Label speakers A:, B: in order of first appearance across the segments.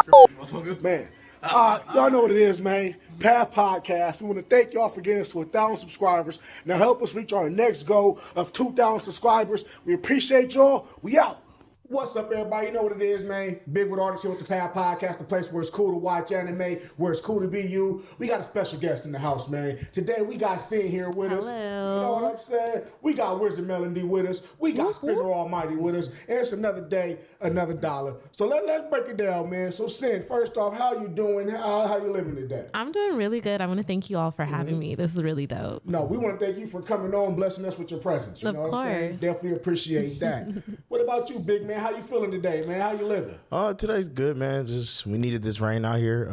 A: Man, y'all know what it is, man. Path Podcast. We want to thank y'all for getting us to 1,000 subscribers. Now help us reach our next goal of 2,000 subscribers. We appreciate y'all. We out. What's up, everybody? You know what it is, man. Bigwill artist here with the Path Podcast, the place where it's cool to watch anime, where it's cool to be you. We got a special guest in the house, man. Today we got CYNY here with us.
B: Hello.
A: You know what I'm saying? We got Wizard Melody with us. We got Spinner Almighty with us. And it's another day, another dollar. So let's break it down, man. So CYNY, first off, how you doing? How you living today?
B: I'm doing really good. I want to thank you all for having me. This is really dope.
A: No, we want to thank you for coming on, blessing us with your presence. You know what I'm saying? Definitely appreciate that. What about you, big man? How you feeling today, man? How you living?
C: Today's good, man. Just we needed this rain out here.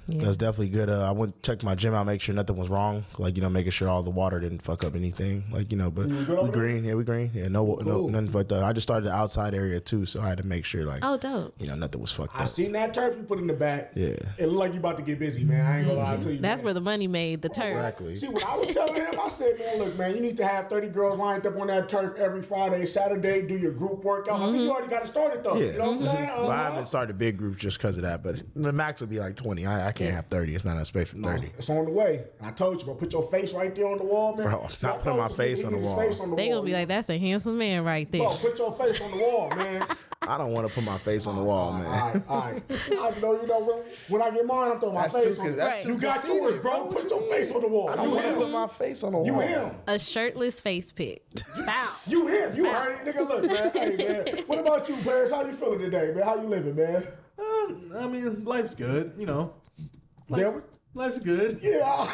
C: It was definitely good. I went check my gym out, make sure nothing was wrong. Like, making sure all the water didn't fuck up anything. Like, but we green. Yeah, we green. Yeah, no, nothing fucked up. I just started the outside area too, so I had to make sure, like,
B: oh, dope.
C: Nothing was fucked up.
A: I seen that turf you put in the back.
C: Yeah,
A: it looked like you about to get busy, man. I ain't gonna lie to you.
B: That's
A: man.
B: where the money made, the turf.
C: Exactly.
A: See, what I was telling him, I said, man, look, man, you need to have 30 girls lined up on that turf every Friday, Saturday, do your group workout. I think you already got it started though.
C: Yeah.
A: You know what I'm saying?
C: Well, I haven't started a big group just because of that, but the max would be like 20. I can't have 30. It's not enough space for 30.
A: It's on the way. I told you, bro. Put your face right there on the wall, man.
C: Bro, I'm not putting my face on the wall.
B: They gonna be like, that's a handsome man right there.
A: Bro, put your face on the wall, man.
C: I don't want to put my face on the wall, man.
A: All right. I know, when I get mine, I'm throwing my face on
C: that's too
A: You got yours, bro. Put your face on the wall.
C: I don't want to put my face on the wall.
A: You him.
B: A shirtless face pic. Bow.
A: You him. You heard it, nigga. Look, man. Hey, man. What about you, Paris? How you feeling today, man? How you living, man?
D: I mean, life's good, Life's good.
A: Yeah.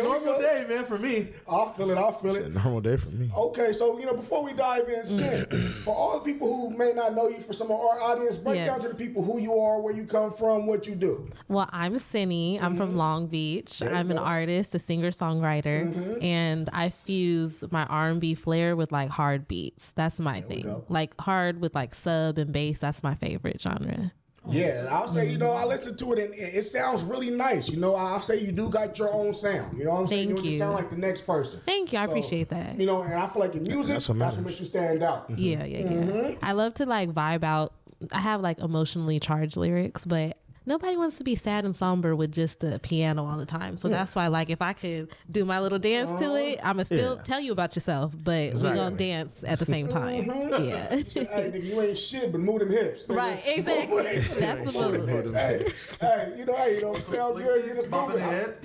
D: Normal day, man, for me.
A: I feel it.
C: It's a normal day for me.
A: Okay, so, before we dive in, for all the people who may not know you, for some of our audience, break down to the people who you are, where you come from, what you do.
B: Well, I'm CYNY. I'm from Long Beach. I'm an artist, a singer-songwriter, and I fuse my R&B flair with like hard beats. That's my thing. Like hard with like sub and bass. That's my favorite genre.
A: Yeah, I'll say, I listened to it and it sounds really nice. I'll say you do got your own sound. You know what I'm saying?
B: Thank you.
A: You sound like the next person.
B: Thank you. I appreciate that.
A: And I feel like in music, that's what makes you stand out.
B: Yeah. I love to like vibe out. I have like emotionally charged lyrics, but nobody wants to be sad and somber with just the piano all the time. So that's why, like, if I could do my little dance to it, I'm going to still tell you about yourself, but we're going to dance at the same time. Yeah.
A: Hey, nigga, you ain't shit, but move them hips. Nigga.
B: Right, exactly. That's the move.
A: Hey, you don't sound good. You just
D: bumping
A: moving
D: head.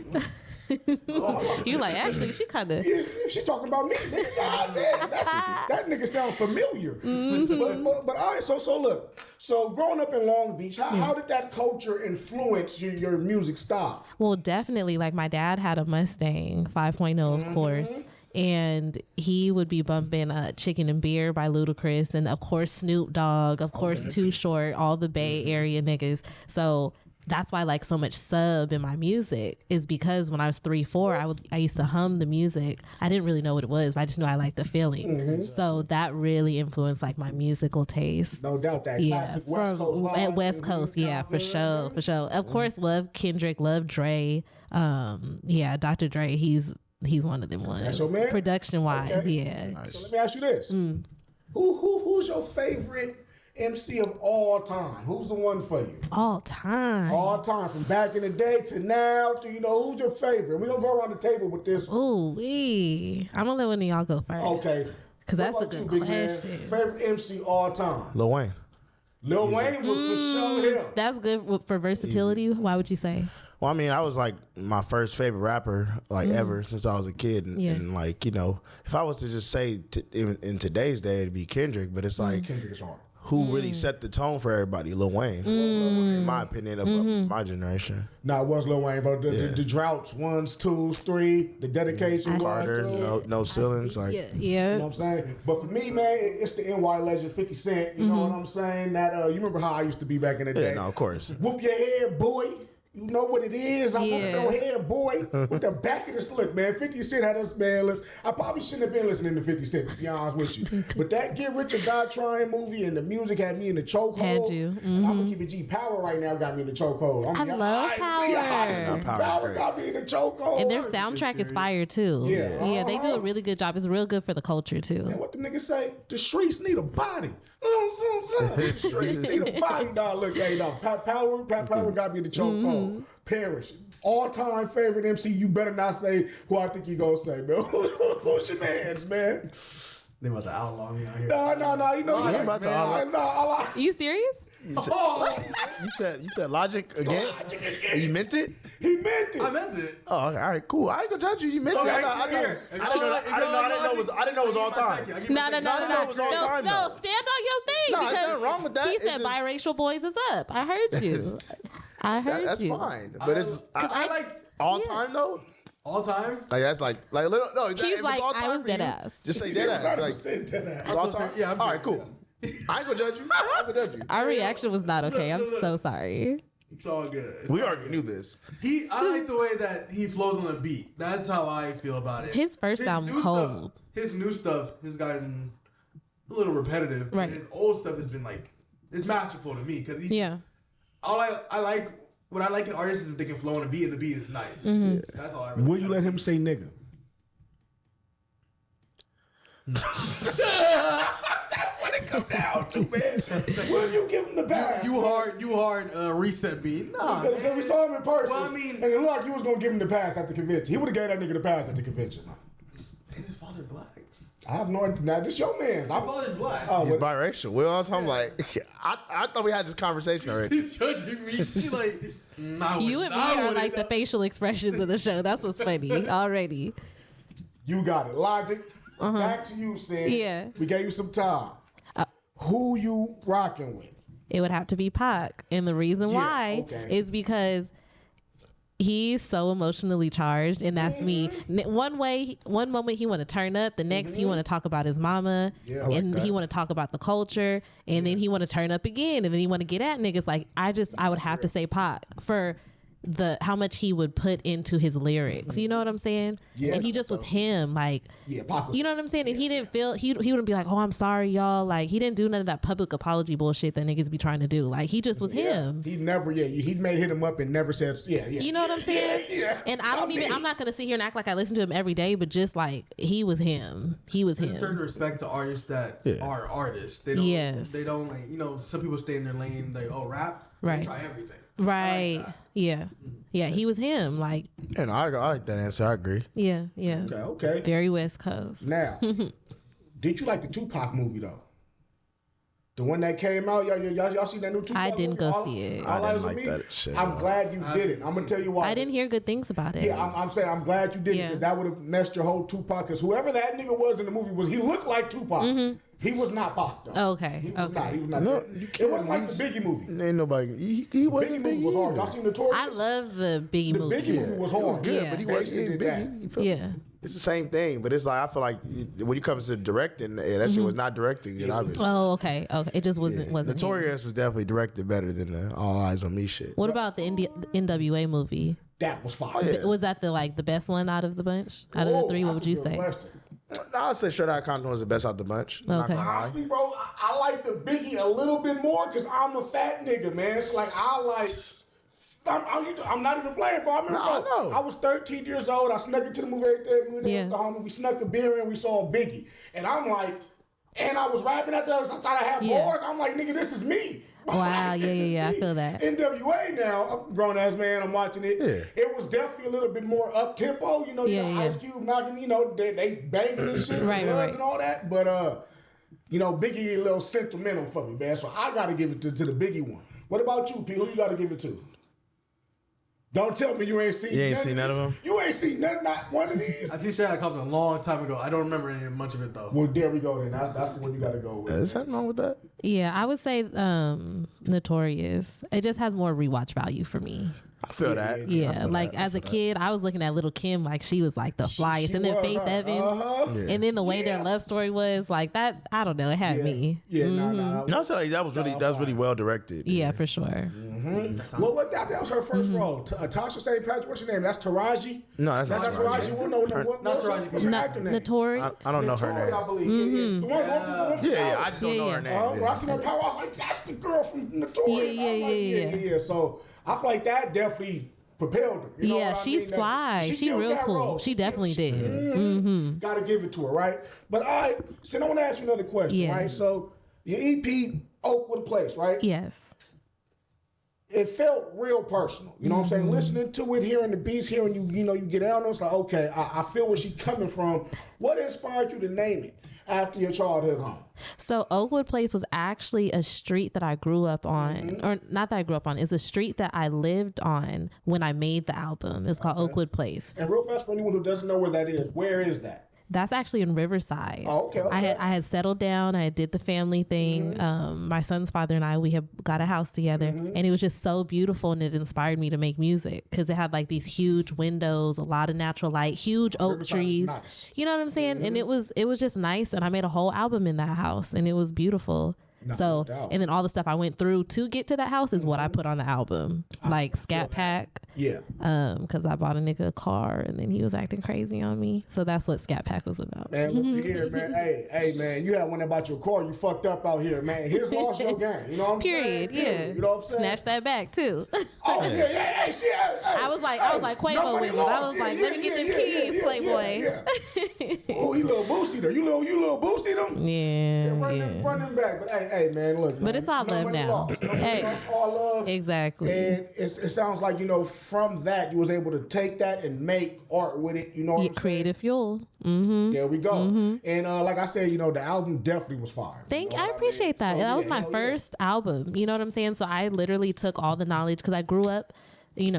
B: You like, actually, she kind of.
A: She talking about me, nigga. God damn, that nigga sounds familiar. But all right, so look. So growing up in Long Beach, how did that culture influence your music style?
B: Well, definitely. Like my dad had a Mustang 5.0, of course. And he would be bumping Chicken and Beer by Ludacris. And of course, Snoop Dogg, of course, Too Short, all the Bay Area niggas. So that's why I like so much sub in my music, is because when I was 3-4, I used to hum the music. I didn't really know what it was, but I just knew I liked the feeling. So that really influenced like my musical taste.
A: No doubt that.
B: Yeah,
A: Classic West Coast vibe.
B: at West Coast, yeah, for sure. Of course, love Kendrick, love Dre. Dr. Dre, he's one of them ones.
A: That's your man?
B: Production wise, yeah.
A: So let me ask you this: who's your favorite MC of all time? Who's the one for you?
B: All time.
A: All time, from back in the day to now. To who's your favorite? We're gonna go around the table with this one.
B: Ooh, I'm gonna let one of y'all go first.
A: Okay.
B: Because that's a good question.
A: Favorite MC all time?
C: Lil Wayne.
A: Lil Wayne was for sure him.
B: That's good for versatility. Why would you say?
C: Well, I mean, I was like my first favorite rapper ever since I was a kid, and like if I was to just say in today's day, it'd be Kendrick, but it's like
A: Kendrick is hard.
C: Who really set the tone for everybody? Lil Wayne, in my opinion, of my generation.
A: No, it was Lil Wayne, but the droughts, 1s, 2s, 3, the dedication,
C: Carter, no ceilings, like
A: you know what I'm saying. But for me, man, it's the NY legend, 50 Cent. You know what I'm saying? That you remember how I used to be back in the day?
C: Yeah, no, of course.
A: Whoop your head, boy. You know what it is. I want to go ahead, boy. With the back of this look, man. 50 Cent had us, man. I probably shouldn't have been listening to 50 Cent, to be honest with you. But that Get Rich or Die Trying movie and the music had me in the chokehold.
B: Had you.
A: And I'm going to keep it G. Power right now got me in the chokehold.
B: I love Power.
A: Power got me in the chokehold.
B: And their soundtrack is fire, too. Yeah, they do a really good job. It's real good for the culture, too.
A: Man, what the niggas say? The streets need a body. The streets need a body, dog. Look, hey, dog. Power got me in the chokehold. Parrish, all-time favorite MC. You better not say who I think you gonna say, man. Who's your man's, man?
D: They about to outlaw me out here.
A: No. You know
C: I'm about to outlaw.
B: You serious?
C: You said Logic again? You meant it?
A: He meant it.
D: I meant it.
C: Oh, all right, cool. I ain't gonna judge you. You meant it. I didn't know it was all time.
B: No.
C: it was all time,
B: No,
C: though.
B: stand on your thing.
C: No,
B: because
C: there's nothing wrong with that.
B: He
C: It's
B: said
C: just-
B: biracial boys is up. I heard you. I heard
C: That's
B: you.
C: fine. But it's
D: I like
C: all time though.
D: all time.
C: Like that's like little no.
B: He's
C: if it's
B: like,
C: all time
B: I was
C: for
B: dead
C: you,
B: ass.
C: Just say dead ass. Like
A: 100% dead ass.
C: it's all time.
D: Yeah, I'm
C: all right,
D: saying,
C: cool. I ain't gonna judge you. I ain't gonna judge you.
B: Our reaction was not okay. I'm so sorry.
D: It's all good.
C: We already knew this.
D: I like the way that he flows on the beat. That's how I feel about it.
B: His first album,
D: new
B: cold.
D: His new stuff has gotten a little repetitive.
B: Right.
D: His old stuff has been like, it's masterful to me because
B: Yeah.
D: I like what I like in artists is if they can flow on a beat and the beat is nice.
B: Mm-hmm.
D: Yeah. That's all I really
A: Will you let him say nigga? That's what it comes down to, man. Will you give him the pass?
D: You hard reset beat. Nah,
A: Because we
D: man.
A: saw him in person.
D: Well, I mean-
A: and it looked like you was gonna give him the pass at the convention. He would have gave that nigga the pass at the convention.
D: And his father black.
A: I have no idea. Now this your man's.
D: My father's black.
A: Oh,
C: He's
A: but-
C: biracial. Well, I'm like, I thought we had this conversation already.
D: He's judging me. She's like, nah,
B: You and me are like the facial expressions of the show. That's what's funny already.
A: You got it. Logic. Back to you, Sid.
B: Yeah.
A: We gave you some time. Who you rocking with?
B: It would have to be Pac. And the reason why
A: okay.
B: is because he's so emotionally charged, and that's me. One moment he want to turn up, the next he want to talk about his mama,
A: Yeah, I like
B: and
C: that.
B: he want to talk about the culture, and then he want to turn up again, and then he want to get at niggas. Like I would have to say Pac for how much he would put into his lyrics. You know what I'm saying?
A: Yeah.
B: And he just was him. Like,
A: Yeah, Pac was.
B: you know what I'm saying? And he didn't feel, he wouldn't be like, oh, I'm sorry, y'all. Like, he didn't do none of that public apology bullshit that niggas be trying to do. Like, he just was him.
A: He never. Yeah, he may hit him up and never said. Yeah.
B: You know what I'm saying?
A: Yeah.
B: And I'm not going to sit here and act like I listen to him every day, but just like, he was him. He was
D: There's a certain
B: him.
D: respect to artists that are artists. They don't.
B: Yes.
D: They don't like. You know, some people stay in their lane. Like, oh, rap.
B: Right.
D: They try everything.
B: Right.
D: that.
B: Yeah. Yeah, he was him. Like,
C: And I like that answer. I agree.
B: yeah.
A: Okay.
B: Very West Coast.
A: Now, did you like the Tupac movie though? The one that came out, y'all see that new Tupac?
B: I didn't
A: movie?
B: go
A: All-
B: see it.
A: all
C: I didn't
A: eyes on
C: like
A: me.
C: that shit.
A: I'm glad you didn't. I'm gonna tell you why.
B: I didn't hear good things about it.
A: Yeah, I'm saying I'm glad you didn't
B: Yeah.
A: because that would have messed your whole Tupac. Because whoever that nigga was in the movie he looked like Tupac. He was not Pac though.
B: Okay,
A: He was
B: okay.
A: not. He was not.
C: No,
A: that.
C: you
A: It
C: can't.
A: wasn't like the Biggie movie.
C: Ain't nobody. He
A: Biggie
C: wasn't
A: movie was hard. Y'all seen Notorious?
B: I love the Biggie
A: the
B: movie.
A: Biggie movie was
C: It
A: hard.
C: was good,
B: Yeah.
C: but he
A: They
C: wasn't
A: did
C: big.
A: that.
C: You feel-
B: Yeah.
C: It's the same thing, but it's like I feel like when it comes to directing, that shit was not directing it. Obviously,
B: Oh, okay. It just wasn't him.
C: Notorious was definitely directed better than the All Eyes on Me shit.
B: What about the NWA movie?
A: That was fire.
C: yeah.
B: Was that the best one out of the bunch? Out of the three, what would you say?
C: I would say Straight Outta Compton was the best out the bunch. Not
B: Okay.
C: gonna lie.
A: Honestly, bro, I like the Biggie a little bit more because I'm a fat nigga, man. So like I like. I'm not even playing, bro. I remember,
C: No, I
A: bro,
C: know.
A: I was 13 years old. I snuck into the movie every day. We were there
B: Yeah.
A: with the homie. We snuck a beer and we saw Biggie. And I'm like, and I was rapping at that. I thought I had
B: Yeah.
A: bars. I'm like, nigga, this is me.
B: Wow,
A: Like, this is
B: yeah, I
A: me.
B: feel that.
A: NWA now, I'm a grown ass man. I'm watching it.
C: Yeah.
A: It was definitely a little bit more up tempo. You know,
B: Yeah, yeah.
A: Ice Cube knocking. You know, they banging and shit,
B: Right,
A: bloods
B: right.
A: and all that. But you know, Biggie a little sentimental for me, man. So I got to give it to the Biggie one. What about you, P? Who you got to give it to? Don't tell me you ain't seen.
C: You ain't seen none of them?
A: You ain't seen not one of these.
D: I think Straight Outta Compton a long time ago. I don't remember any much of it though.
A: Well, there we go. Then that's the one you got to go with.
C: Is something wrong with that?
B: Yeah, I would say Notorious. It just has more rewatch value for me.
C: I feel that. I
B: Yeah,
C: feel
B: like
C: that.
B: as a kid, I was looking at Little Kim like she was like the flyest, and then
A: was,
B: Faith
A: huh?
B: Evans,
C: Yeah.
B: and then the way their love story was like that. I don't know, it had me.
A: Yeah, no.
C: No, I said like, that was really well directed.
B: Yeah, for sure.
A: That was her first role. Tasha St. Patrick, what's her name? That's Taraji?
C: No, that's
A: That's
C: not
A: Taraji. What's her actor name?
B: Notori.
C: I don't know her name.
A: I believe. The one
C: Yeah, I just don't know her name.
A: I seen her power. I was like, that's the girl from Notorious. Yeah. So I feel like that definitely propelled her. You know what I
B: she's
A: mean?
B: fly. She real cool.
A: Role.
B: She definitely did.
A: Got to give it to her, right? But I want to ask you another question, right? So your EP, Oakwood Place, right?
B: Yes.
A: It felt real personal. You know what I'm saying? Listening to it, hearing the beats, hearing you get out on it, it's like, okay, I feel where she's coming from. What inspired you to name it after your childhood home?
B: So Oakwood Place was actually a street that I grew up on, or not that I grew up on. It's a street that I lived on when I made the album. It's called Oakwood Place.
A: And real fast, for anyone who doesn't know where that is, where is that?
B: That's actually in Riverside.
A: Oh, okay.
B: I had settled down. I did the family thing. My son's father and I, we have got a house together, and it was just so beautiful, and it inspired me to make music because it had like these huge windows, a lot of natural light, huge oak trees.
A: Nice.
B: You know what I'm saying? And it was just nice, and I made a whole album in that house, and it was beautiful. So, and then all the stuff I went through to get to that house is what I put on the album, like Scat Pack.
A: Yeah.
B: Because I bought a nigga a car and then he was acting crazy on me. So that's what Scat Pack was about.
A: Man, listen here, man. Hey, man, you had one about your car. You fucked up out here, man. Here's lost your game. You know what I'm saying?
B: Period. Yeah.
A: You know what I'm saying?
B: Snatch that back too.
A: Oh yeah. Hey, shit.
B: I was like Quavo with it. I was like, let me get them keys, Playboy.
A: Oh, he little boosty there. You little boosty them.
B: Yeah.
A: Running back. But hey, man, look.
B: But it's all love now.
A: Hey, all love.
B: Exactly.
A: And it sounds like from that you was able to take that and make art with it. You know what I'm saying?
B: Creative fuel.
A: There we go. And like I said, the album definitely was fire.
B: I appreciate that.
A: So,
B: that was my first album. You know what I'm saying? So I literally took all the knowledge because I grew up,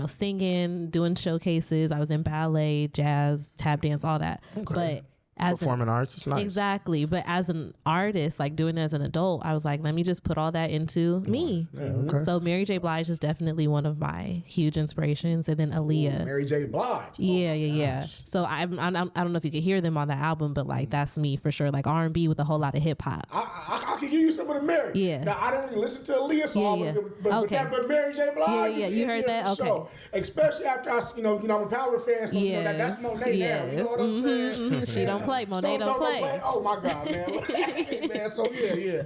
B: singing, doing showcases. I was in ballet, jazz, tap dance, all that.
C: Okay.
B: But as
C: performing arts, it's nice.
B: Exactly. But as an artist, like doing it as an adult, I was like, let me just put all that into me.
C: Yeah, okay.
B: So Mary J. Blige is definitely one of my huge inspirations. And then Aaliyah.
A: Mary J. Blige.
B: Yeah. So I don't know if you could hear them on the album, but like that's me for sure. Like R&B with a whole lot of hip hop.
A: I can give you some of the Mary.
B: Yeah.
A: Now I don't really listen to Aaliyah, so but Mary J. Blige.
B: Yeah. You heard that? Okay.
A: Show. Especially after I'm a Power fan, so that's Monet now. You know what I'm saying?
B: She don't play. Monet don't play.
A: Oh my God, man. Man, so yeah.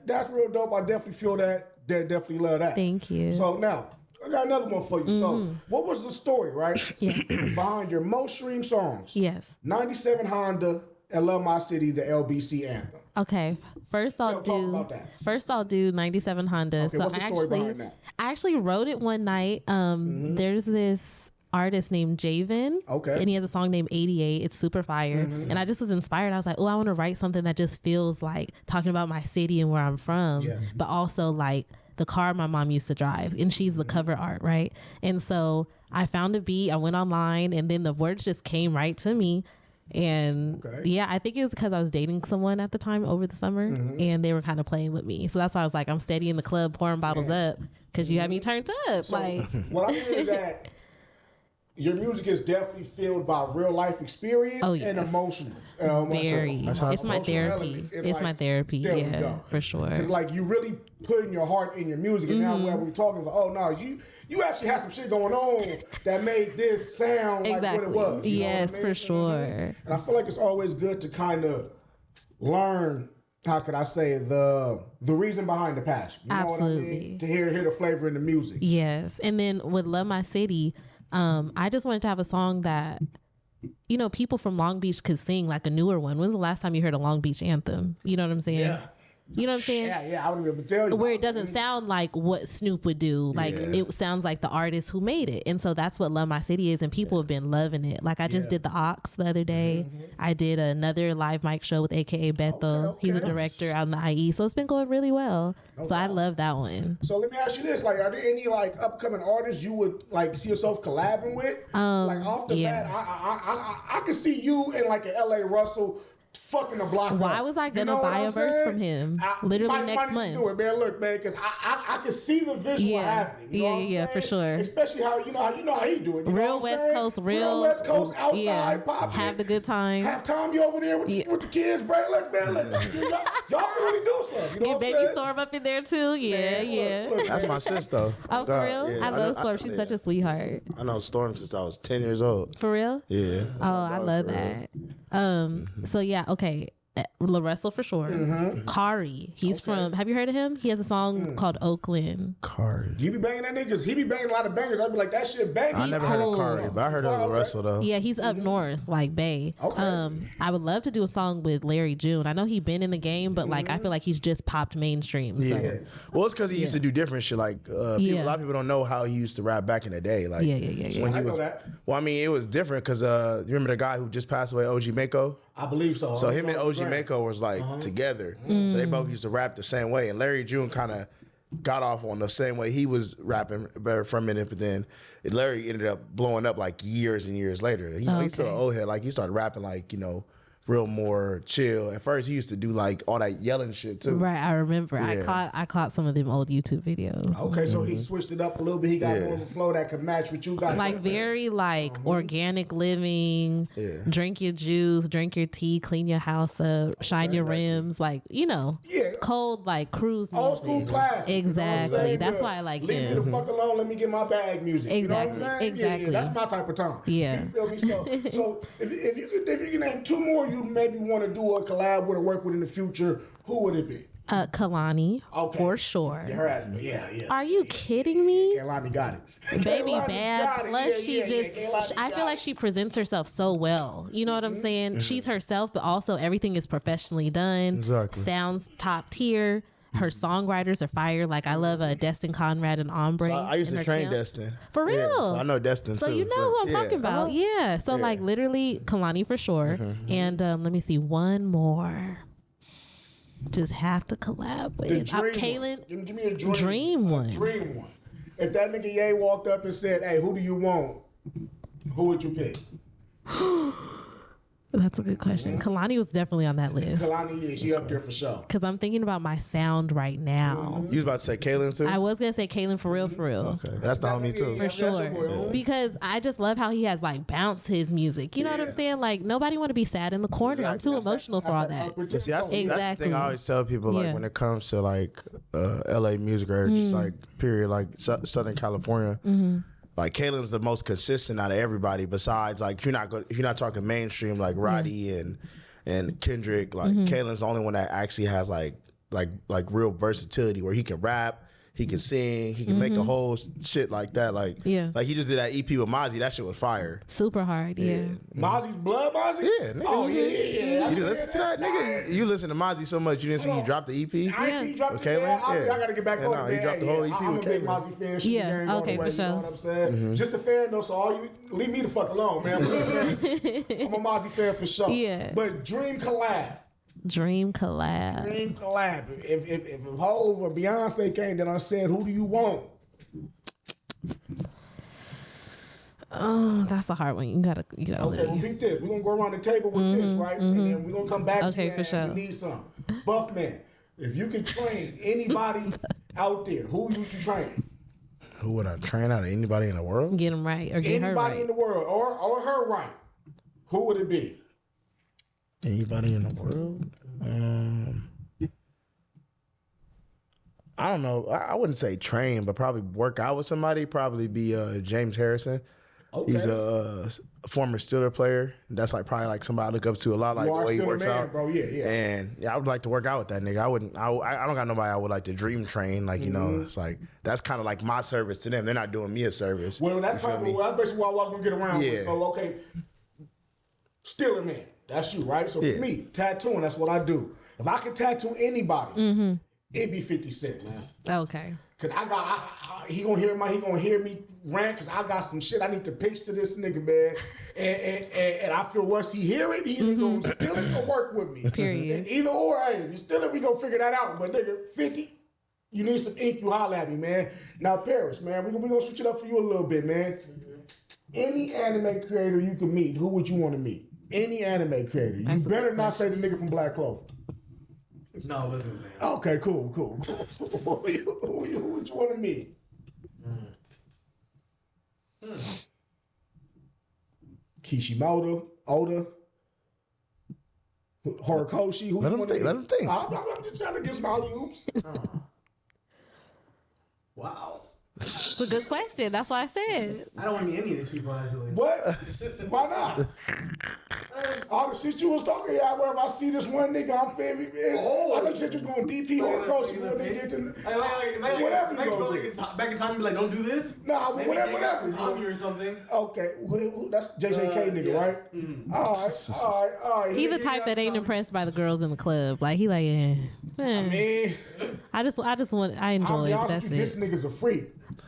A: That's real dope. I definitely feel that. Definitely love that.
B: Thank you.
A: So now, I got another one for you. So what was the story, right? Behind your most streamed songs?
B: Yes.
A: 97 Honda and Love My City, the LBC anthem.
B: Okay. First I'll do 97 Honda.
A: Okay,
B: so
A: what's the story behind that?
B: I actually wrote it one night. There's this artist named Javen.
A: Okay.
B: And he has a song named 88. It's super fire. And I just was inspired. I was like, I want to write something that just feels like talking about my city and where I'm from, but also like the car my mom used to drive. And she's the cover art, right? And so I found a beat. I went online and then the words just came right to me. And I think it was because I was dating someone at the time over the summer and they were kind of playing with me. So that's why I was like, I'm steady in the club pouring bottles up because you had me turned up.
A: So what I mean is that your music is definitely filled by real life experience and emotions.
B: Very. It's my therapy. It's my therapy. Yeah, for sure.
A: Because like you really putting your heart in your music, and now when we're talking, like, oh no, you actually had some shit going on that made this sound like what it was.
B: Yes, for sure.
A: And I feel like it's always good to kind of learn. How could I say the reason behind the passion? You
B: Absolutely.
A: Know what I mean? To hear the flavor in the music.
B: Yes, and then with Love My City. I just wanted to have a song that, people from Long Beach could sing, like a newer one. When's the last time you heard a Long Beach anthem? You know what I'm saying?
A: Yeah.
B: You know what I'm saying?
A: Yeah, I wouldn't be able to tell you.
B: Where it doesn't sound like what Snoop would do. Like, it sounds like the artist who made it. And so that's what Love My City is, and people have been loving it. Like, I just did the Ox the other day. I did another live mic show with AKA Bethel.
A: Okay.
B: He's a director out in the IE. So it's been going really well. I love that one.
A: So let me ask you this. Like, are there any, like, upcoming artists you would, like, see yourself collabing with? Like, off the bat, I could see you and, like, an L.A. Russell fucking the block
B: Why
A: up.
B: was I
A: You
B: gonna
A: know what
B: buy
A: I'm
B: a verse
A: saying?
B: from him?
A: I
B: Literally
A: might
B: next
A: need to
B: month.
A: do it, man. Look, man, because I can see the visual happening. You know what I'm
B: For
A: saying?
B: sure.
A: Especially how you know how he do it. You know
B: Real
A: what I'm
B: West
A: saying?
B: Coast,
A: real West Coast outside popping.
B: Have the good time.
A: Have time you over there with the kids, bro. Look, man, look, y'all really do something. You know
B: Get
A: what
B: Baby
A: I'm saying?
B: Storm up in there too. Yeah,
A: Man,
B: yeah.
A: look,
C: That's
A: man.
C: my sis though.
B: Oh, for
C: God,
B: real?
C: yeah.
B: I love Storm. She's such a sweetheart.
C: I know Storm since I was 10 years old.
B: For real?
C: Yeah.
B: Oh, I love that. So yeah, okay. LaRussell for sure. Kari. He's from. Have you heard of him? He has a song called Oakland.
C: Kari.
A: You be banging that niggas. He be banging a lot of bangers. I'd be like, that shit banging.
C: I never heard of Kari, but I heard of
A: Okay.
C: Russell though.
B: Yeah, he's up north, like Bay.
A: Okay.
B: I would love to do a song with Larry June. I know he's been in the game, but like I feel like he's just popped mainstream. So.
C: Yeah. Well, it's because he used to do different shit. Like a lot of people don't know how he used to rap back in the day. Like
B: Yeah.
C: When
A: I
C: he
A: know
C: was,
A: that.
C: Well, I mean, it was different because you remember the guy who just passed away, OG Mako.
A: I believe so.
C: So him and OG Mako was like together. So they both used to rap the same way. And Larry June kind of got off on the same way he was rapping for a minute, but then Larry ended up blowing up like years and years later. You know, he's still an old head. Like he started rapping like, real more chill. At first he used to do like all that yelling shit too.
B: Right, I remember.
C: Yeah.
B: I caught some of them old YouTube videos.
A: Okay, so he switched it up a little bit. He got more of a flow that could match what you got.
B: Like very like organic living, drink your juice, drink your tea, clean your house up, shine your rims, like cold like cruise music.
A: old school class.
B: Exactly. That's why I like
A: Leave
B: him.
A: me the fuck alone. Let me get my bag music.
B: Exactly,
A: You know what I'm saying?
B: exactly.
A: Yeah, that's my type of time.
B: Yeah.
A: You feel me? So if you could name two more you maybe want to do a collab with or work with in the future, who would it be?
B: Kalani, for sure.
A: Yeah, her ass. Yeah.
B: Are you kidding me?
A: Kehlani got it.
B: Baby
A: Kehlani
B: bad.
A: got it.
B: Plus,
A: Yeah,
B: Kehlani I feel like she presents herself so well. You know what I'm saying? She's herself, but also everything is professionally done.
C: Exactly.
B: Sounds top tier. Her songwriters are fire. Like I love Destin Conrad and Ombre.
C: I used
B: in
C: to
B: her
C: train
B: camp.
C: Destin.
B: For real.
C: Yeah, so I know Destin
B: So
C: too.
B: you know who I'm talking about. Yeah. So like literally Kalani for sure. And let me see one more. Just have to collab with Kaylin.
A: Give me a dream.
B: Dream one.
A: Dream one. If that nigga Ye walked up and said, "Hey, who do you want?" Who would you pick?
B: That's a good question. Kalani was definitely on that list.
A: Kehlani, yeah, she up there for sure.
B: Because I'm thinking about my sound right now.
C: You was about to say Kaylin too?
B: I was going to say Kaylin for real.
C: Okay, that's the homie too.
B: For sure. Because I just love how he has like bounced his music. You know what I'm saying? Like nobody want to be sad in the corner. I'm too emotional for all that.
C: See, that's the
B: Exactly.
C: thing I always tell people, like when it comes to like LA music or just like period, like Southern California. Like Kaylin's the most consistent out of everybody. Besides, like if you're not talking mainstream like Roddy and Kendrick, like Kaylin's the only one that actually has like real versatility where he can rap, he can sing, he can make a whole shit like that. Like he just did that EP with Mozzie. That shit was fire.
B: Super hard,
A: Mozzie's blood, Mozzie?
C: Yeah, nigga.
A: Oh, yeah.
C: You didn't listen to that, nigga? You listen to Mozzie so much, you didn't see he dropped the EP?
A: I see he dropped
C: With
A: the
C: Kaylin?
A: I
C: Yeah.
A: gotta get back
C: Yeah,
A: on
C: no,
A: the
C: he dropped the whole EP
A: I'm
C: with
A: a big
C: Kaylin.
A: Mozzie fan. She
B: Yeah,
A: ain't going
B: okay,
A: away,
B: for sure.
A: You know what I'm saying? Just a fan though, so all you leave me the fuck alone, man. I'm a Mozzie fan for sure.
B: Yeah.
A: But dream collab.
B: Dream collab.
A: Dream collab. If Hov or Beyonce came, then I said, who do you want?
B: Oh, that's a hard one. You gotta
A: Okay, well,
B: literally.
A: pick this. We're gonna go around the table with this, right? And then we're gonna come back
B: Okay,
A: to
B: for sure.
A: we need some. Buff man, if you could train anybody out there, who would you train?
C: Who would I train out of anybody in the world?
B: Get him right or get her
A: Anybody
B: right.
A: in the world, or her right. Who would it be?
C: Anybody in the world? I don't know. I wouldn't say train, but probably work out with somebody. Probably be James Harrison.
A: Okay.
C: He's a former Steeler player. That's like probably like somebody I look up to a lot, like the way he
A: Steeler
C: works
A: man,
C: out.
A: bro. Yeah.
C: And I would like to work out with that nigga. I wouldn't. I don't got nobody I would like to dream train. Like you know, it's like that's kind of like my service to them. They're not doing me a service.
A: Well, that's basically what I was gonna get around with.
C: Yeah.
A: So okay, Steeler man, that's you, right? So for me, tattooing, that's what I do. If I could tattoo anybody, it'd be 50 Cent, man.
B: Okay.
A: Cause he gonna hear me rant. Cause I got some shit I need to pitch to this nigga, man. And I feel once he hear it, he either gonna steal it or work with me.
B: Period.
A: And either or, hey, if you steal it, we gonna figure that out. But nigga, 50, you need some ink, you holler at me, man. Now Paris, man, we gonna switch it up for you a little bit, man. Any anime creator you can meet, who would you want to meet? any anime creator. You
B: That's a
A: better
B: good
A: not say the
B: question.
A: nigga from Black Clover.
D: No, listen to him.
A: Okay, cool. Who you want to meet? Kishimoto, Oda, Horikoshi. Who
C: Let
A: you
C: him
A: wanna
C: think.
A: meet?
C: Let him think.
A: I'm just trying to give some alley-oops.
D: Wow.
B: It's a good question. That's why I said.
D: I don't want to meet any of these people actually.
A: What? Why not? All the shit you was talking about, where if I see this one nigga, I'm favorite.
D: Oh.
A: I thought you said you was going DP Horikoshi when they get to whatever you gonna do.
D: Back in time, be like, don't do this.
A: Nah,
D: Maybe
A: whatever.
D: Tommy or something.
A: Okay, that's JJK nigga,
D: yeah.
A: right?
D: Mm-hmm.
A: All right.
B: He the type that ain't impressed by the girls in the club. Like he like,
A: Man,
B: I just want. I
A: I'll
B: enjoy
A: be
B: it, but
A: honest
B: that's
A: with you,
B: it.
A: this nigga's a freak.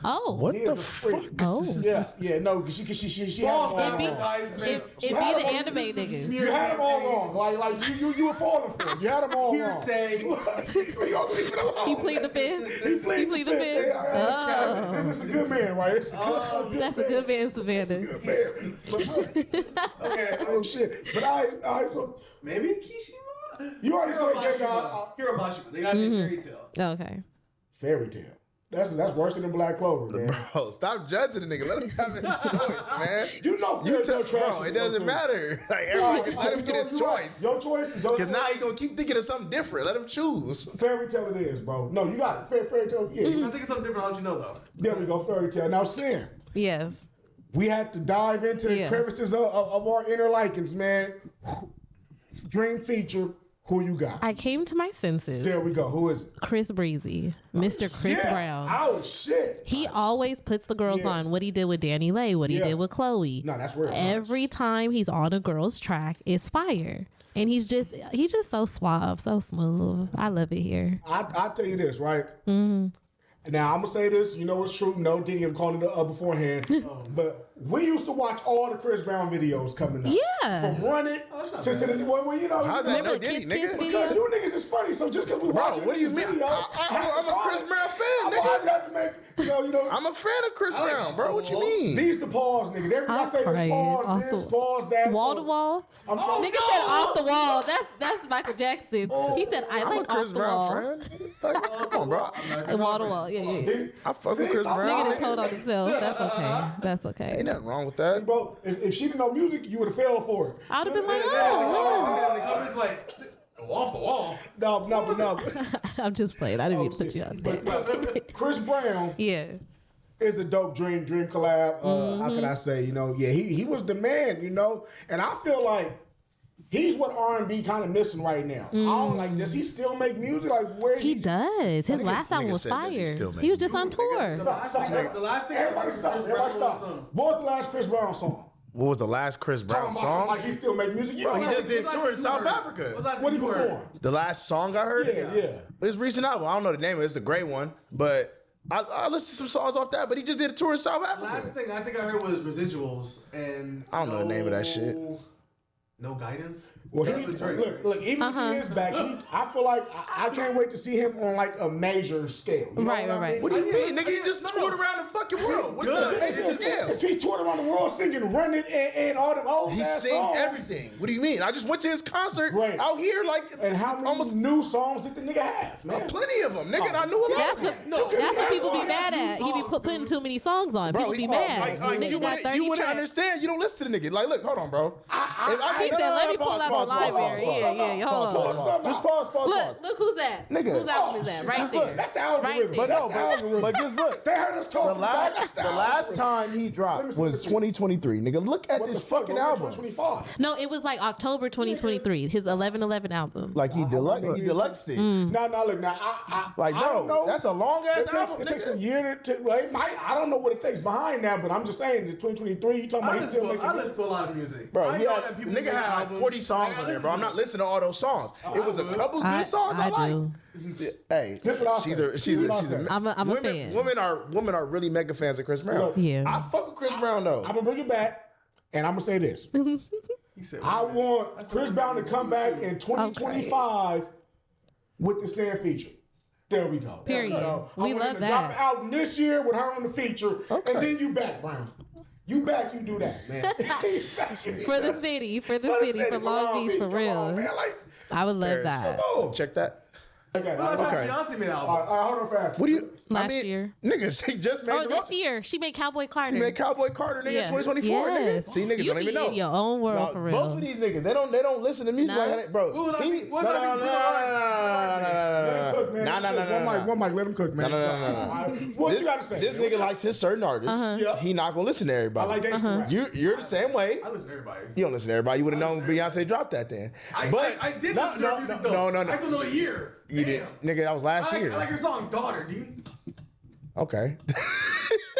B: Oh,
C: What
A: He
C: the
A: is a freak.
C: fuck?
B: oh.
A: Yeah, no, cause she
D: False
A: had them all wrong.
D: advertisement.
B: It be the anime niggas.
A: You had them all wrong. Like you were falling for it. You had them all wrong.
D: Hearsay.
B: He plead the fifth. He plead the fifth. Oh,
A: It's a good man, right? It's a good
B: that's a good man, Savannah.
A: man. Okay, oh shit. But I so
D: Maybe Kishima?
A: you already said they got
D: Hiromashima. They got a fairy tale.
B: Okay.
A: fairy tale. That's worse than Black Clover, man.
C: Bro, stop judging the nigga. Let him have his choice, man.
A: You know fairy tale trash.
C: Bro, it doesn't matter. Like, everybody can let him get his
A: You right.
C: choice.
A: Your choice is your
C: Because now he's going to keep thinking of something different. Let him choose.
A: fairy tale it is, bro. No, you got it. Fairy tale, yeah.
D: I think it's something different. How'd you know though?
A: There we go, fairy tale. Now, Sin,
B: Yes.
A: we had to dive into the
B: Yeah.
A: crevices of our inner likings, man. Dream feature, who you got?
B: I came to my senses.
A: There we go. Who is it?
B: Chris Breezy, Mr. Chris
A: Yeah.
B: Brown.
A: Oh, shit.
B: He always puts the girls
A: Yeah.
B: on. What he did with Danny Lay, what he
A: Yeah.
B: did with Chloe.
A: No, that's real.
B: Every time he's on a girl's track, it's fire. And he's just so suave, so smooth. I love it here.
A: I'll tell you this, right? Now, I'm going to say this. You know it's true. No digging. I'm calling it beforehand. But we used to watch all the Chris Brown videos coming up.
B: Yeah.
A: From Run It to the, well, you know.
C: How's that
B: Remember
C: no
B: the
C: Diddy,
B: Kiss Kiss
C: nigga?
B: video?
A: Because you niggas is funny, so just because we watch
C: Bro, what do you mean?
A: video,
C: I'm a Chris Brown fan, nigga.
A: have to make, you know.
C: I'm a fan of Chris Brown, bro. What you mean?
A: These the pause, niggas. Everything I
B: I'm
A: say is
B: crying.
A: pause,
B: Off
A: this,
B: the-
A: pause, that.
B: Wall to wall.
A: I'm
B: Nigga said off the wall. That's Michael Jackson. He said I
C: I'm a
B: like
C: Chris
B: off the
C: Brown
B: wall.
C: friend. Like, come on, bro.
B: And wall to wall. Yeah.
C: I fuck with Chris
B: Nigga
C: Brown.
B: done told on himself. That's okay. That's okay.
C: Ain't nothing wrong with that.
A: Bro, if she didn't know music, you would have fell for it.
B: I would have been like,
D: It's like off the wall.
A: No.
B: I'm just playing. I didn't mean to put you out there.
A: Chris Brown
B: Yeah.
A: is a dope dream collab. How can I say? You know, yeah, he was the man. You know, and I feel like he's what R&B kind of missing right now. I don't like. Does he still make music? Like where
B: He does. His last album
C: nigga
B: was
C: said, does he
B: fire.
C: still make
B: He was just on tour.
D: The last thing.
A: Everybody stop. What was the last Chris Brown song?
C: What was the last Chris Brown
A: Talking about,
C: song?
A: like he still make music. You
C: Bro,
A: know,
C: he
A: like,
C: just did tour in South Africa.
A: what he perform?
C: The last song I heard?
A: Yeah.
C: His recent album. I don't know the name of it. It's a great one. But I listened to some songs off that, but he just did a tour in South
D: Last
C: Africa.
D: thing I think I heard was Residuals and
C: I don't know the name of that shit.
D: No Guidance.
A: Well,
D: That's
A: he,
D: with Drake.
A: look, even if he is back, I feel like I can't wait to see him on like a major scale. You know
B: Right.
A: what I mean?
C: What do you
D: Yeah,
C: mean? Nigga, he just
D: no.
C: toured around the fucking world. What's
D: good.
C: the
A: If
C: scale?
A: he toured around the world singing Run It and all them old
C: He
A: ass
C: sings
A: songs,
C: everything. What do you mean? I just went to his concert
A: Right.
C: out here like
A: And how many
C: almost
A: new songs did the nigga have, man?
C: plenty of them. Nigga, I knew a lot
B: That's
C: of them.
B: that's what people be mad at. He be putting too many songs on. People be mad.
C: Like,
B: Nigga
C: you
B: got 30
C: wouldn't
B: tracks.
C: understand. You don't listen to the nigga. Like, look, hold on, bro.
B: He said, let me pull out a library. Yeah, hold on.
A: Just pause.
B: Look who's that?
C: Nigga.
B: Whose album is that? Right
A: Just look,
B: there.
A: that's the algorithm.
B: Right there.
A: That's the algorithm.
C: But just look.
A: They heard us talking about that's
C: The last time he dropped was 2023. Nigga, look at this fucking album.
A: 25.
B: No, it was like October 2023. His 11/11 album.
C: Like he deluxed it.
A: No, look, now
C: Like,
A: I don't know.
C: bro, that's a long ass album.
A: It takes a year to well, it might. I don't know what it takes behind that, but I'm just saying, the 2023. You talking
D: I
A: about he still making
D: listen to a lot of music.
C: Bro,
D: I
C: he
D: know
C: had,
D: that people
C: nigga
D: make
C: had like
D: albums.
C: 40 songs
D: I
C: on there, bro. I'm not
D: listen
C: listening to all those songs. It was a couple good songs I like.
B: do.
C: Hey,
A: This what I'll
C: she's
A: say.
C: a she's
A: This what
C: a
A: I'll
C: she's
A: say.
C: a
B: I'm a fan.
C: Women are really mega fans of Chris Brown.
A: Look,
B: Yeah.
C: I fuck with Chris Brown though.
A: I'm gonna bring it back, and I'm gonna say this.
D: He said,
A: I want Chris Brown to come back in 2025 with the Sand feature. There we go.
B: Period.
A: I
B: We
A: want
B: love
A: him to drop
B: that.
A: an album this year with her on the feature,
C: Okay.
A: and then you back, Brown. You back, you do that, man.
B: For the city, for Long Beach, for
A: Come
B: real.
A: on, man. Like,
B: I would love that.
C: Check that.
A: Okay.
D: Last time Beyonce made an album.
A: All right, hold on fast.
C: What do you?
B: Last year.
C: Niggas, he just made.
B: Or this year, she made Cowboy Carter.
C: She made Cowboy Carter, nigga,
B: Yeah.
C: 2024,
B: Yes.
C: nigga. See, niggas
B: You
C: don't even
B: be
C: know.
B: in your own world, for real.
C: Both of these niggas, they don't listen to music
B: Nah.
C: like that, bro.
D: What was I think? What
C: No,
D: was I
C: no,
D: think?
C: no, no, no, no, no, no, no.
A: One mic, let him cook, man.
C: No.
A: What you got to say?
C: This nigga likes his certain artists.
A: Yeah.
C: He not gonna listen to everybody.
A: I like gangsta rap.
C: You're the same way.
D: I listen to everybody.
C: You don't listen to everybody. You would have known Beyonce dropped that then.
D: I did listen to her music, though.
C: No.
D: I can know a year.
C: You did, nigga. That was last year.
D: I like your song, Daughter, dude.
C: Okay.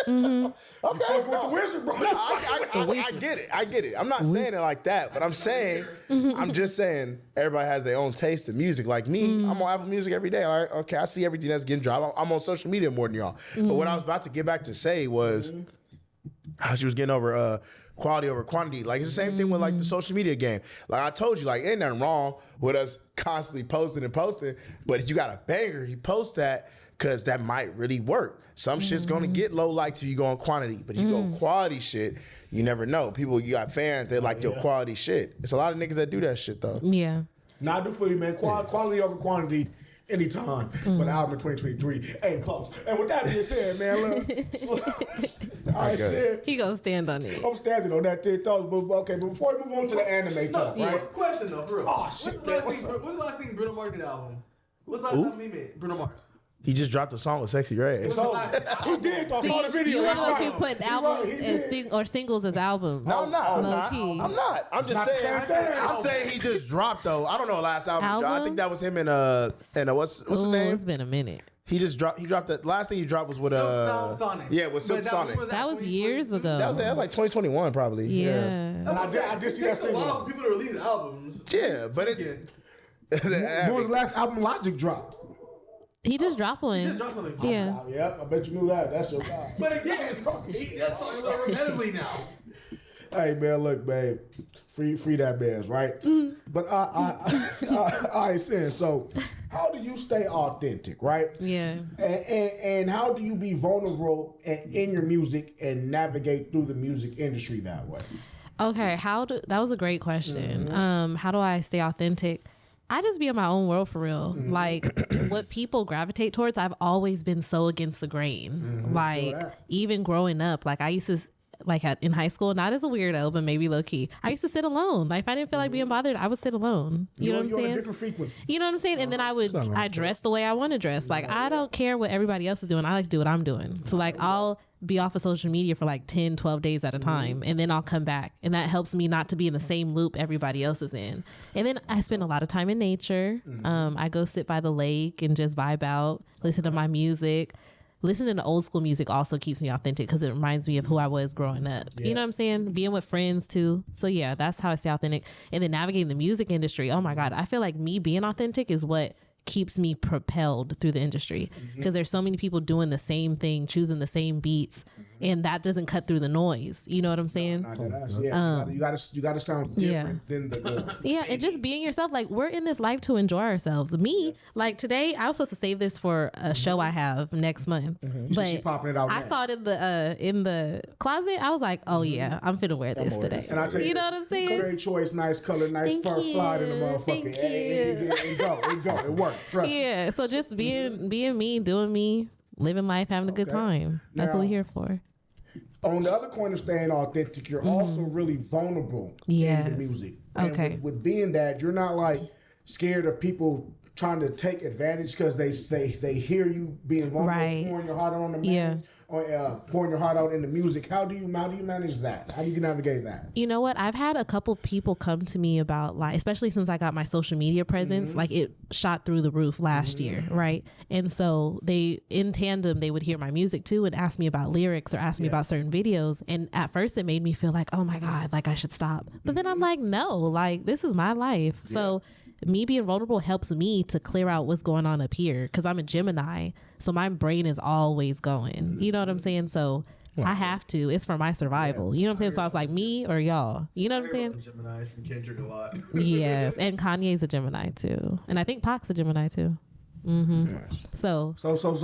A: Okay, with the wizard, bro.
C: I get it. I get it. I'm not saying it like that, but I'm saying, I'm just saying everybody has their own taste in music. Like me, I'm on Apple Music every day. Like, okay, I see everything that's getting dropped. I'm on social media more than y'all. But what I was about to get back to say was how she was getting over quality over quantity. Like it's the same thing with like the social media game. Like I told you, like ain't nothing wrong with us constantly posting. But if you got a banger, you post that because that might really work. Some shit's gonna get low likes if you go on quantity, but if you go quality shit, you never know. People, you got fans, they like your quality shit. It's a lot of niggas that do that shit though.
B: Yeah.
A: Nah, I do for you, man. Quality over quantity. Anytime, but the album in 2023 ain't close. And with that being said, man, look, all right, shit.
B: He gonna stand on it.
A: I'm standing on that 10 toes, but okay. But before we move on to the anime talk, right?
D: Question though, for real.
A: Oh, shit,
D: What's the last thing Bruno Mars did album? What's the last time he made? Bruno Mars.
C: He just dropped a song with Sexy Red.
A: So, he did. I saw the video.
B: You one of those
A: Right.
B: people putting
A: He
B: albums
A: did.
B: or singles as albums.
C: No, I'm not.
B: Low key.
C: I'm not. I'm just
A: Not
C: saying.
A: the same thing.
C: I'm saying he just dropped though. I don't know the last album. He dropped. I
B: Album?
C: think that was him and what's his
B: Ooh,
C: name?
B: it's been a minute.
C: He dropped the last thing he dropped was with
D: Sonic.
C: yeah, with Silk Sonic.
B: That was years ago.
C: That was like 2021 probably.
B: Yeah.
A: And I did see that
D: It takes a while
A: single.
D: for people to release albums.
C: Yeah, but
D: Again.
A: When was the last album Logic dropped?
B: He just dropped one.
D: Just drop something.
B: Yeah.
A: Yeah, I bet you knew that. That's your guy.
D: But again, that's talking repetitively now.
A: Hey man, look, babe, free that Bears, right? But I saying so. How do you stay authentic, right?
B: Yeah.
A: And how do you be vulnerable in your music and navigate through the music industry that way?
B: Okay, that was a great question. How do I stay authentic? I just be in my own world for real. Like what people gravitate towards, I've always been so against the grain. Like even growing up, like I used to in high school, not as a weirdo, but maybe low key. I used to sit alone. Like if I didn't feel like being bothered, I would sit alone. You know what I'm
A: You're on a
B: saying?
A: different frequency.
B: You know what I'm saying? And then I dress the way I want to dress. Like I don't care what everybody else is doing. I like to do what I'm doing. So like I'll be off of social media for like 10, 12 days at a time. And then I'll come back. And that helps me not to be in the same loop everybody else is in. And then I spend a lot of time in nature. I go sit by the lake and just vibe out, listen to my music. Listening to old school music also keeps me authentic because it reminds me of who I was growing up. Yeah. You know what I'm saying? Being with friends too. So yeah, that's how I stay authentic. And then navigating the music industry. Oh my God. I feel like me being authentic is what keeps me propelled through the industry because there's so many people doing the same thing, choosing the same beats, and that doesn't cut through the noise. You know what I'm saying?
A: You gotta sound different than the
B: yeah, and just being yourself. Like we're in this life to enjoy ourselves. Me, like today, I was supposed to save this for a show I have next month, but
A: she's popping it out
B: I
A: now.
B: saw it in the closet. I was like, oh yeah, I'm finna wear this today.
A: And I tell
B: you know what I'm saying?
A: Great choice, nice color, nice
B: Thank
A: fur
B: you.
A: fly in the motherfucker.
B: Thank
A: It worked. Trust me.
B: Yeah, so just being me, doing me, living life, having a good time. That's what we're here for.
A: On the other coin of staying authentic, you're also really vulnerable in the music. And with being that, you're not like scared of people trying to take advantage because they hear you being vulnerable, pouring your heart out on the man, or pouring your heart out in the music. How do you manage that? How do you navigate that?
B: You know what? I've had a couple people come to me about like, especially since I got my social media presence, like it shot through the roof last year, right? And so in tandem, they would hear my music too and ask me about lyrics or ask me about certain videos. And at first it made me feel like, oh my God, like I should stop. But then I'm like, no, like this is my life. So me being vulnerable helps me to clear out what's going on up here because I'm a Gemini. So my brain is always going. You know what I'm saying? So I have to. It's for my survival. You know what I'm saying? So I was like, me or y'all? You know what I'm saying?
D: Gemini from Kendrick a lot.
B: Yes. And Kanye's a Gemini too. And I think Pac's a Gemini too. So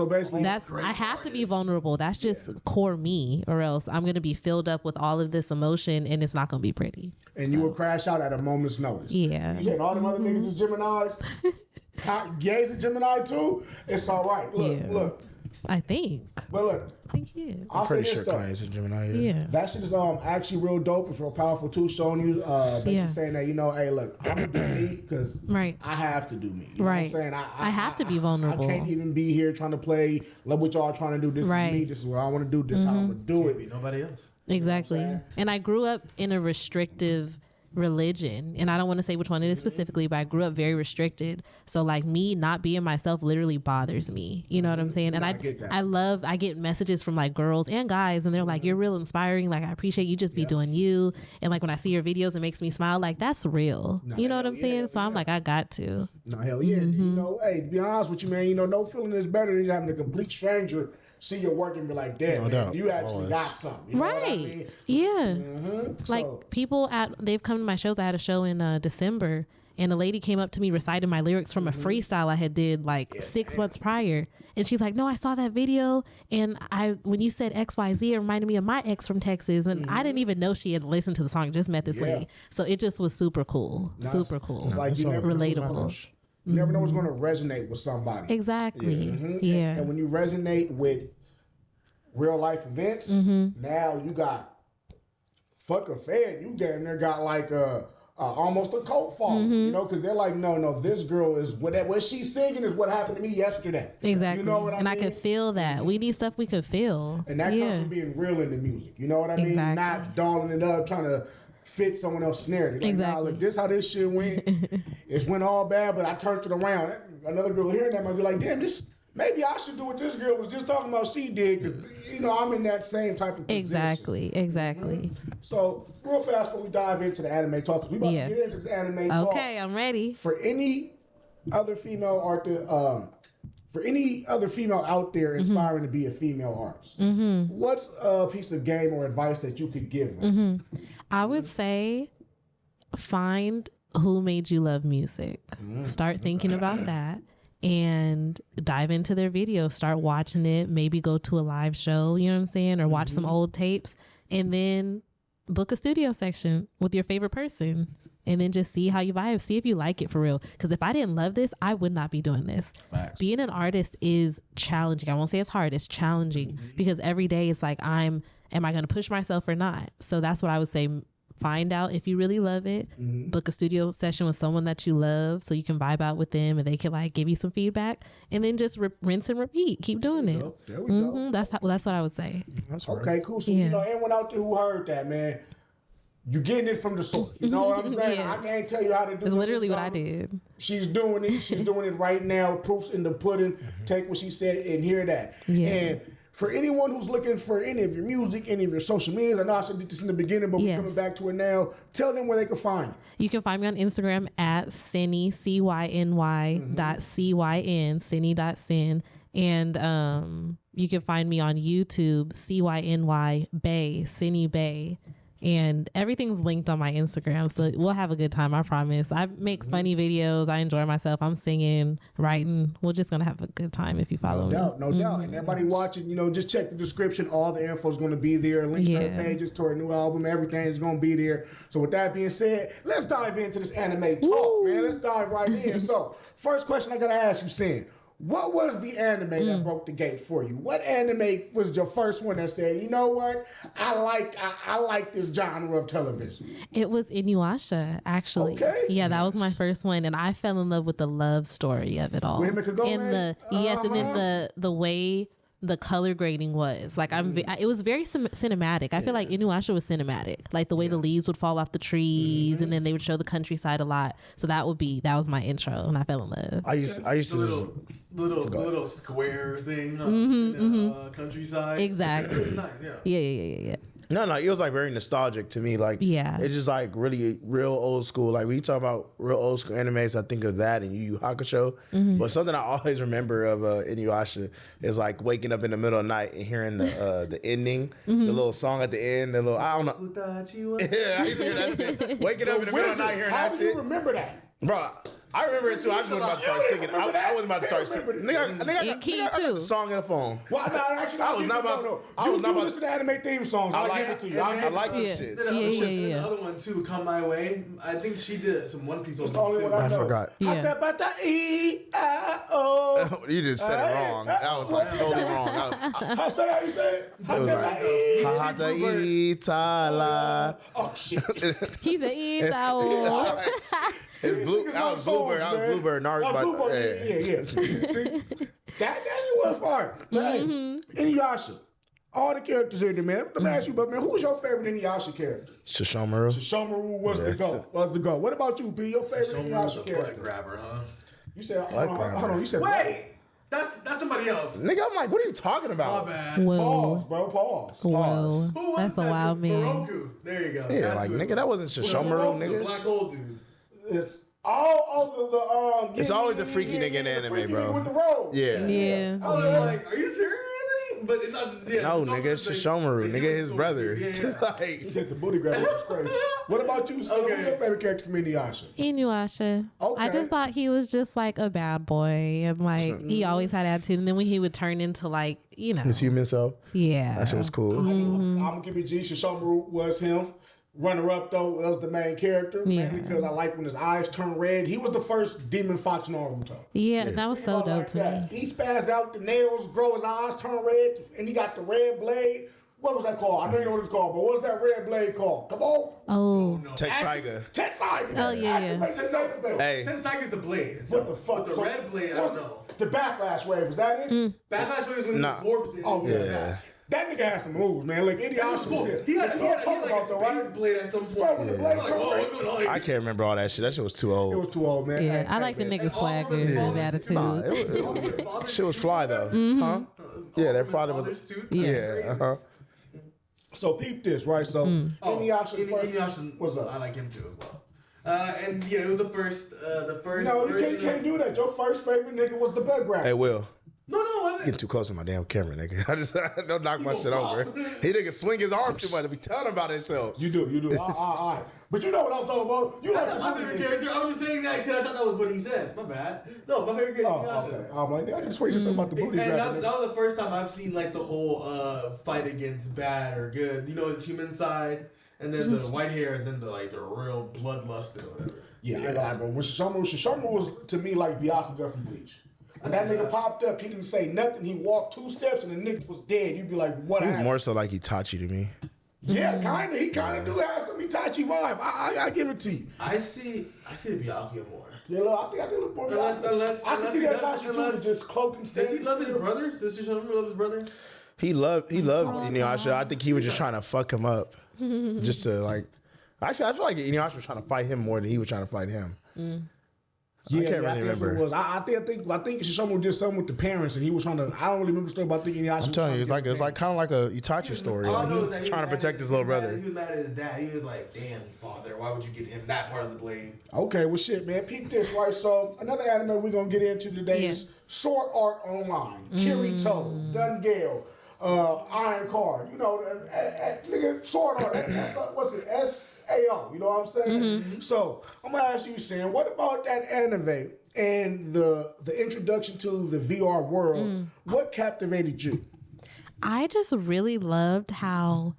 A: basically,
B: that's I have to be vulnerable. That's just core me, or else I'm gonna be filled up with all of this emotion, and it's not gonna be pretty.
A: And you will crash out at a moment's notice.
B: Yeah.
A: You said all them other niggas is Geminis. Gays is Gemini too. It's all right. Look.
B: I think.
A: But look.
B: I think he is.
C: I'm pretty sure Kanye's a Gemini.
B: Yeah.
A: That shit is actually real dope. It's real powerful too, showing you basically saying that, hey, look, I'm gonna do me because I have to do me. You know what I'm saying?
B: I have to be vulnerable.
A: I can't even be here trying to play love what y'all trying to do. This is me. This is what I want to do. This is how I'm gonna do it.
D: Be nobody else.
B: Exactly. And I grew up in a restrictive religion, and I don't want to say which one it is specifically, but I grew up very restricted. So like me not being myself literally bothers me. You know what I'm saying? And I get messages from like girls and guys, and they're like, you're real inspiring. Like, I appreciate you just be doing you. And like when I see your videos, it makes me smile. Like, that's real. You know what I'm saying? So I'm like, I got to.
A: No, hell yeah. Hey, to be honest with you, man, no feeling is better than having a complete stranger see your work and be like, damn, man, you actually got something. You know what I mean?
B: Yeah. Like people they've come to my shows. I had a show in December, and a lady came up to me reciting my lyrics from a freestyle I had did like 6 months prior. And she's like, no, I saw that video, and when you said XYZ, it reminded me of my ex from Texas. And I didn't even know she had listened to the song, just met this lady. So it just was super cool. Super cool.
A: It's like
B: relatable.
A: You never know what's going to resonate with somebody.
B: Exactly.
A: And when you resonate with real life events, now you got fuck a fan. You damn near got like almost a cult following, because they're like, no, this girl is what she's singing is what happened to me yesterday.
B: Exactly.
A: You know what I mean?
B: I could feel that. We need stuff we could feel.
A: And that comes from being real in the music. You know what I mean? Not dolling it up, trying to fit someone else's narrative. Like, nah, look, this how this shit went. It went all bad, but I turned it around. Another girl hearing that might be like, damn, maybe I should do what this girl was just talking about she did, because, I'm in that same type of position.
B: Exactly.
A: So, real fast before we dive into the anime talk, because we about to get into the anime talk.
B: Okay, I'm ready.
A: For any other female out there aspiring to be a female artist, what's a piece of game or advice that you could give them?
B: I would say find who made you love music. Start thinking about that and dive into their videos. Start watching it. Maybe go to a live show, you know what I'm saying? Or watch some old tapes, and then book a studio section with your favorite person. And then just see how you vibe. See if you like it for real. Because if I didn't love this, I would not be doing this.
A: Facts.
B: Being an artist is challenging. I won't say it's hard. It's challenging because every day it's like, am I going to push myself or not? So that's what I would say. Find out if you really love it. Book a studio session with someone that you love so you can vibe out with them and they can like give you some feedback. And then just rinse and repeat. Keep doing it.
A: There we go.
B: That's what I would say.
C: That's
A: okay, cool. So, anyone out there who heard that, man, you're getting it from the source. You know what I'm saying? I can't tell you how to do it.
B: It's literally what I did.
A: She's doing it. She's doing it right now. Proof's in the pudding. Take what she said and hear that.
B: Yeah.
A: And for anyone who's looking for any of your music, any of your social medias, I know I said this in the beginning, but we're coming back to it now. Tell them where they can find you.
B: You can find me on Instagram at CYNY, CYNY.CYN, CYNY.CYN. And you can find me on YouTube, CYNY Bay, CYNY Bay. And everything's linked on my Instagram, so we'll have a good time, I promise. I make funny videos. I enjoy myself. I'm singing, writing. We're just going to have a good time if you follow me.
A: No doubt. And everybody watching, just check the description. All the info is going to be there. Links to her pages, to her new album, everything is going to be there. So with that being said, let's dive into this anime talk, man. Let's dive right in. So first question I got to ask you, Sin. What was the anime that broke the gate for you? What anime was your first one that said, you know what, I like this genre of television?
B: It was Inuyasha, actually.
A: Okay.
B: Yeah, that was my first one, and I fell in love with the love story of it all.
A: And
B: then the way the color grading was like, it was very cinematic. I feel like Inuyasha was cinematic, like the way the leaves would fall off the trees, and then they would show the countryside a lot. So that was my intro, and I fell in love.
C: I used to
D: little square thing in the countryside.
B: Exactly. Yeah.
C: No, it was like very nostalgic to me. Like, it's just like really real old school. Like when you talk about real old school animes, I think of that and Yu Yu Hakusho. But something I always remember of Inuyasha is like waking up in the middle of the night and hearing the ending, the little song at the end, the little, I don't know. Yeah, I used to hear that shit. Waking up in the middle of the night hearing that shit.
A: How do you remember that?
C: Bro, I remember it too. I just wasn't about to start singing. I wasn't about to start singing. Nigga, I got the song in the phone.
A: Well, no, actually,
C: I was not about.
A: You listen to anime theme songs. I give it to you.
C: I like this shit.
D: The other one too, "Come My Way." I think she did some One Piece.
A: It's the only one I know.
C: forgot.
B: Yeah.
C: You just said it wrong. That was like totally wrong.
A: How you say it?
C: Hata itala.
A: Oh shit.
B: He said, "Itao."
C: It's blue. I was Bluebird. I was Bluebird.
A: Yeah. See, that was fire. Inuyasha. All the characters in there, man. Let me ask you, but man, who's your favorite Inuyasha character?
C: Shishomaru.
A: Shishomaru was the go. What about you, B? Your favorite Inuyasha character?
D: Grabber, huh?
A: You said, hold on. You said,
D: wait. That's somebody else.
C: Nigga, I'm like, what are you talking about?
D: My bad.
A: Pause, bro. Pause.
B: Whoa.
D: Who was
B: That's a
D: that?
B: wild man.
D: Moroku. There you go.
C: Yeah,
D: That's
C: like
D: who it
C: nigga, that
D: was.
C: wasn't Shishomaru,
D: The
C: nigga.
D: black old dude.
A: It's all over the
C: It's always a freaky nigga in anime, bro.
A: With the robe.
C: Yeah.
B: Yeah.
D: I was like, are you serious? But it's not. Yeah,
C: No, nigga, it's Shishomaru. Nigga, his brother.
A: He
C: Like,
A: said the booty grabber was crazy. What about you? Who's your favorite character from Inuyasha?
B: Inuyasha.
A: Okay.
B: I just thought he was just like a bad boy, and like he always had attitude. And then when he would turn into like
C: his human self.
B: yeah,
C: That shit was cool.
A: I'm gonna give it G. Shishomaru was him. Runner up though was the main character, mainly because I like when his eyes turn red. He was the first demon fox in Naruto.
B: yeah, that was so
A: Think about
B: dope to
A: that.
B: me.
A: He spazzed out, the nails grow, his eyes turn red, and he got the red blade. What was that called? I know you know what it's called, but what was that red blade called? Come on.
B: Oh,
C: Tetsuiga.
A: Tensaiga.
B: Oh, yeah.
C: Hey.
D: Tensaiga's the blade.
A: What the fuck?
D: With the red blade, I don't know.
A: The backlash wave, is that it?
D: Backlash wave is when he absorbs it.
A: Oh,
C: Yeah.
A: That nigga had some moves, man. Like Inuyasha was
D: Cool.
A: here.
D: He had like a space
A: right?
D: blade at some point.
A: Bro, when the blade
D: I'm like,
A: turned
D: whoa,
A: red,
D: what's going on?
C: I can't remember all that shit. That shit was too
A: it
C: old.
A: was too old, man.
B: yeah.
A: Hey,
B: I like the
A: man.
B: nigga swagger, his attitude.
C: Shit was fly though. Huh? Yeah, that probably was. Yeah.
A: So peep this, right? So
D: Inuyasha,
A: what's up?
D: I like him too as well. And yeah, it was the first.
A: No, you can't do that. Your first favorite nigga was the bug grabber.
C: Hey, Will.
D: No, it wasn't.
C: Getting too close to my damn camera, nigga. I don't knock my shit over. He nigga swing his arm too much to be telling about himself.
A: You do. All right. But you know what I'm talking about. You
D: That's
A: like
D: not my favorite character. I was just saying that because I thought that was what he said. My bad. No, my favorite character is Inuyasha.
A: Okay. I'm like, I can swear you something about the booty
D: And
A: grabber.
D: that was the first time I've seen like the whole fight against bad or good. You know, his human side, and then the white hair, and then the real bloodlust or whatever.
A: Yeah, I got bro. When Shishomaru was to me like Byakuga from Bleach. When that nigga popped up, he didn't say nothing. He walked 2 steps and the nigga was dead. You'd be like, what
C: He was
A: happened?
C: more so like Itachi to me.
A: Yeah, kinda. He kinda do have some Itachi vibe. I give it to you.
D: I see the Byakuya more.
A: Yeah, look, I think a little more.
D: Unless
A: I can see
D: he
A: that
D: does-
A: Itachi too,
D: unless-
A: with just cloak and
D: Does he love his brother? Does Shishomaru love his brother?
C: He loved Inuyasha. I think he was just trying to fuck him up. Just to like. Actually, I feel like Inuyasha was trying to fight him more than he was trying to fight him.
A: Yeah,
C: I can't really
A: think that's what
C: remember.
A: it was. I think Shishomaru did something with the parents, and he was trying to. I don't really remember the story, but I think Inuyasha.
C: I'm telling you, it's like kind of like a Itachi story.
D: All I know
C: Like,
D: is that he
C: trying
D: was
C: to
D: mad
C: protect
D: at-
C: his little
D: he was mad
C: brother.
D: at- He was mad at his dad. He was like, "Damn, father, why would you give him that part of the blade?"
A: Okay, well, shit, man. Peep this, right? So, another anime we're going to get into today is Sword Art Online. Kirito, Gun Gale, Iron Card. You know, nigga, Sword Art. What's it? SAO. You know what I'm saying? So, I'm going to ask you, Sam, what about that anime and the introduction to the VR world? What captivated you?
B: I just really loved how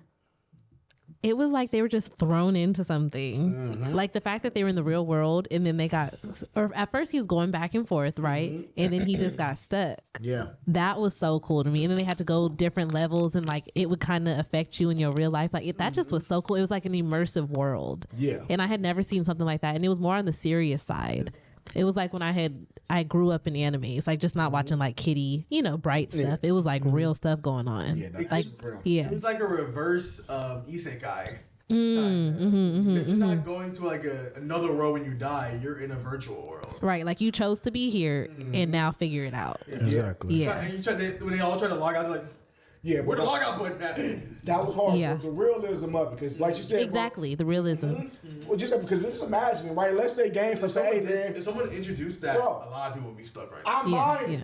B: it was like they were just thrown into something. Like the fact that they were in the real world and then they got, or at first he was going back and forth, right? And then he just got stuck.
A: Yeah.
B: That was so cool to me. And then they had to go different levels and like it would kind of affect you in your real life. Like that just was so cool. It was like an immersive world.
A: Yeah.
B: And I had never seen something like that. And it was more on the serious side. It was like when I grew up in animes, like just not watching like kiddie, bright stuff. It was like real stuff going on.
A: Yeah, that's
B: like,
A: real.
B: yeah.
D: It was like a reverse isekai. You're not going to like another world when you die. You're in a virtual world.
B: Right, like you chose to be here and now figure it out.
C: Exactly.
B: Yeah.
D: And you when they all try to log out, they're like,
A: Yeah,
D: where
A: but
D: the logout button at?
A: that was hard.
B: Yeah.
A: The realism of it, because like you said, bro,
B: Exactly, the realism.
A: well, just because just imagine it, right? Let's say games
D: If
A: say, hey
D: someone,
A: man,
D: if someone introduced that,
A: Bro.
D: a lot of people would be stuck right now.
A: I'm
B: Yeah,
A: buying.
B: yeah.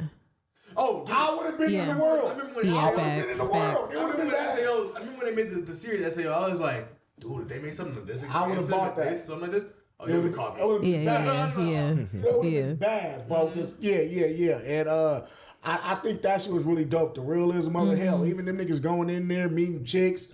D: Oh, dude,
A: I would have been in
B: Yeah.
A: the world.
D: I remember when
B: Yeah,
A: I would have been in the world.
B: facts.
A: It
D: I
A: would have
D: remember
A: been
D: when
A: bad.
D: SAO, I remember when they made the series SAO, I was like, dude, they made something this
A: I would've
D: expensive
A: bought
D: with
A: that.
D: this, something like this. Oh, you would call me.
A: It would be bad.
B: Yeah.
A: It would be bad, bro. Yeah. And I think that shit was really dope. The realism of it. Hell, even them niggas going in there meeting chicks.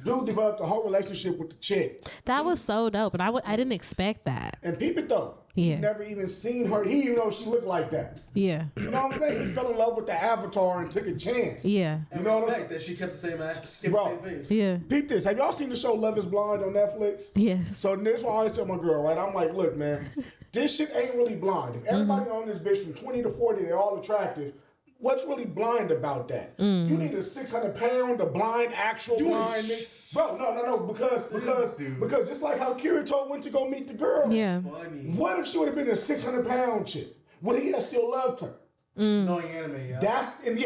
A: Dude developed a whole relationship with the chick.
B: That was so dope, but I didn't expect that.
A: And peep it though.
B: Yeah.
A: He never even seen her. He even know she looked like that.
B: Yeah.
A: You know what I'm saying? He fell in love with the avatar and took a chance.
B: Yeah.
D: And
A: You know what I'm
D: respect that she kept the same ass, she kept
A: Bro.
D: the same face.
B: Yeah.
A: Peep this. Have y'all seen the show Love is Blind on Netflix?
B: Yes.
A: So this is what I always tell my girl, right? I'm like, look, man, this shit ain't really blind. If everybody on this bitch from 20 to 40, they're all attractive, what's really blind about that? You need a 600-pound, a blind, actual blind nigga. Bro, no, because just like how Kirito went to go meet the girl.
B: Yeah.
D: Funny.
A: What if she would have been a 600-pound chick? Would he have still loved her?
D: Knowing anime, yeah.
A: That's and
D: We'll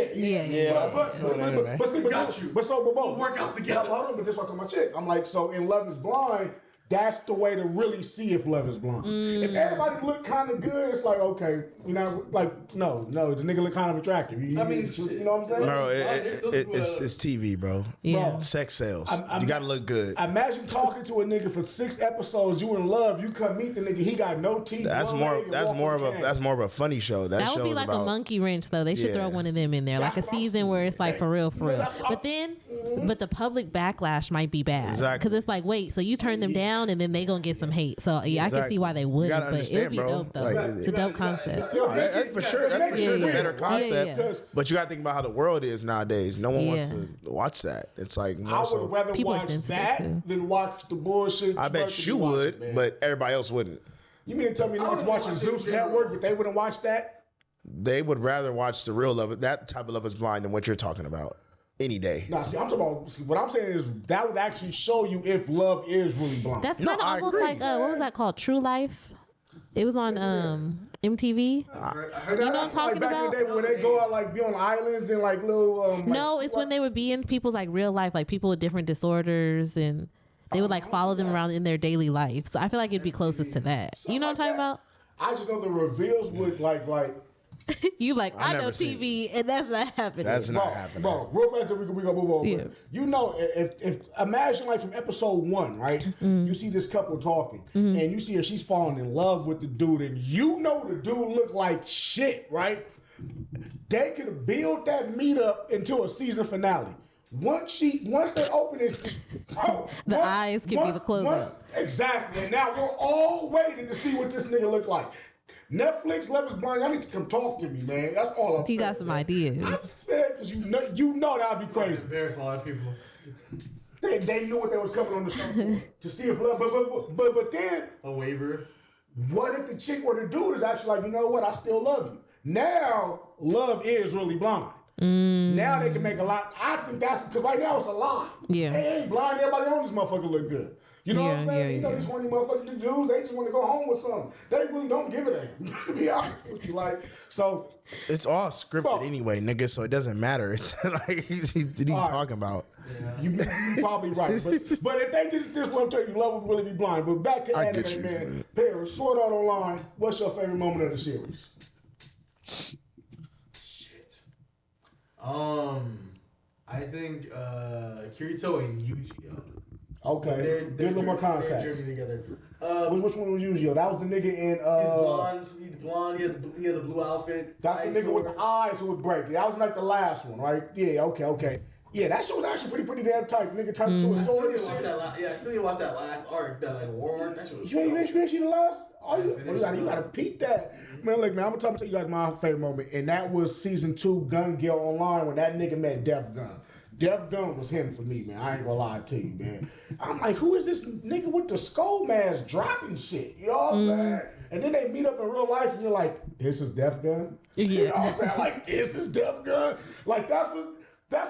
D: work out together.
A: But this is what I'm talking about chick. I'm like, so in Love is Blind, that's the way to really see if love is blind. If everybody look kind of good, it's like, okay, you know, like, no, the nigga look kind of attractive. You know what I'm saying?
C: Bro, it's TV, bro.
B: Yeah.
C: Sex sales. You gotta look good.
A: Imagine talking to a nigga for 6 episodes, you in love, you come meet the nigga, he got no teeth.
C: That's more of a funny show.
B: That would be like a monkey wrench, though. They should throw one of them in there, like a season where it's like for real. But the public backlash might be bad.
C: Exactly.
B: Because it's like, wait, so you turn them down and then they gonna get some hate. So yeah, I can see why they wouldn't, but it would be dope though. It's a dope concept.
C: For sure, that's a better concept.
B: Yeah.
C: But you gotta think about how the world is nowadays. No one wants to watch that. It's like
A: I would rather
B: People are
A: watch
B: sensitive,
A: that
B: too.
A: than watch the bullshit.
C: I bet you would, but everybody else wouldn't.
A: You mean to tell me niggas watching Zeus Network, but they wouldn't watch that?
C: They would rather watch the real love, that type of Love is Blind, than what you're talking about. Any day.
A: No, see, I'm talking about. See, what I'm saying is that would actually show you if love is really blind.
B: That's kind of almost like what was that called? True Life. It was on MTV.
A: I heard
B: You know what I'm talking
A: back
B: about?
A: in the day when they go out like be on islands and like little.
B: No,
A: like,
B: it's when they would be in people's like real life, like people with different disorders, and they would like follow them around in their daily life. So I feel like it'd be closest to that. You know what I'm talking about?
A: I just know the reveals would like.
B: You like I know
C: never seen
B: TV, and that's not happening.
C: That's not happening.
A: Bro, real fast, we gonna move over.
B: Yeah.
A: You know, if imagine like from episode 1, right? You see this couple talking, and you see her, she's falling in love with the dude, and you know the dude look like shit, right? They could have built that meetup into a season finale. Once they open it,
B: The eyes can be the close-up.
A: Exactly. And now we're all waiting to see what this nigga look like. Netflix, Love is Blind, y'all need to come talk to me, man. That's all I'm saying.
B: You got some ideas.
A: I'm saying because you know that'd be crazy.
D: Embarrass a lot of people.
A: They knew what they was coming on the show for, to see if love, but then
D: A waiver.
A: what if the chick or the dude is actually like, you know what, I still love you. Now love is really blind. Now they can make a lot. I think that's because right now it's a lie.
B: Yeah.
A: They ain't blind. Everybody on this motherfucker look good. You know what I'm saying? You know these horny motherfuckers, the dudes, they just want to go home with something. They really don't give a damn. To be honest with you, like so.
C: It's all scripted anyway, nigga. So it doesn't matter. It's like, what are you talking about?
A: Yeah. You probably right, but if they did this one, I'm telling you, love would really be blind. But back to anime, man. Paris, Sword Art Online. What's your favorite moment of the series?
D: I think Kirito and Yu-Gi-Oh.
A: Okay, give a little more
D: They're
A: context.
D: journey together.
A: Which one was Yu-Gi-Oh? That was the nigga in.
D: He's blonde. He has a blue outfit.
A: That's the nigga with the eyes who would break. That was like the last one, right? Yeah. Okay. Yeah, that shit was actually pretty damn tight. Nigga turned into a sword.
D: I still need to watch that last arc, that like war arc. That shit was.
A: You ain't see the last? You gotta peep that. Man, look, man, I'm gonna tell you guys my favorite moment, and that was season 2 Gun Gale Online when that nigga met Def Gun. Def Gun was him for me, man. I ain't gonna lie to you, man. I'm like, who is this nigga with the skull mask dropping shit? You know what I'm saying? And then they meet up in real life, and you're like, this is Def Gun?
B: Yeah.
A: You know what I'm saying? Like, this is Def Gun? Like, that's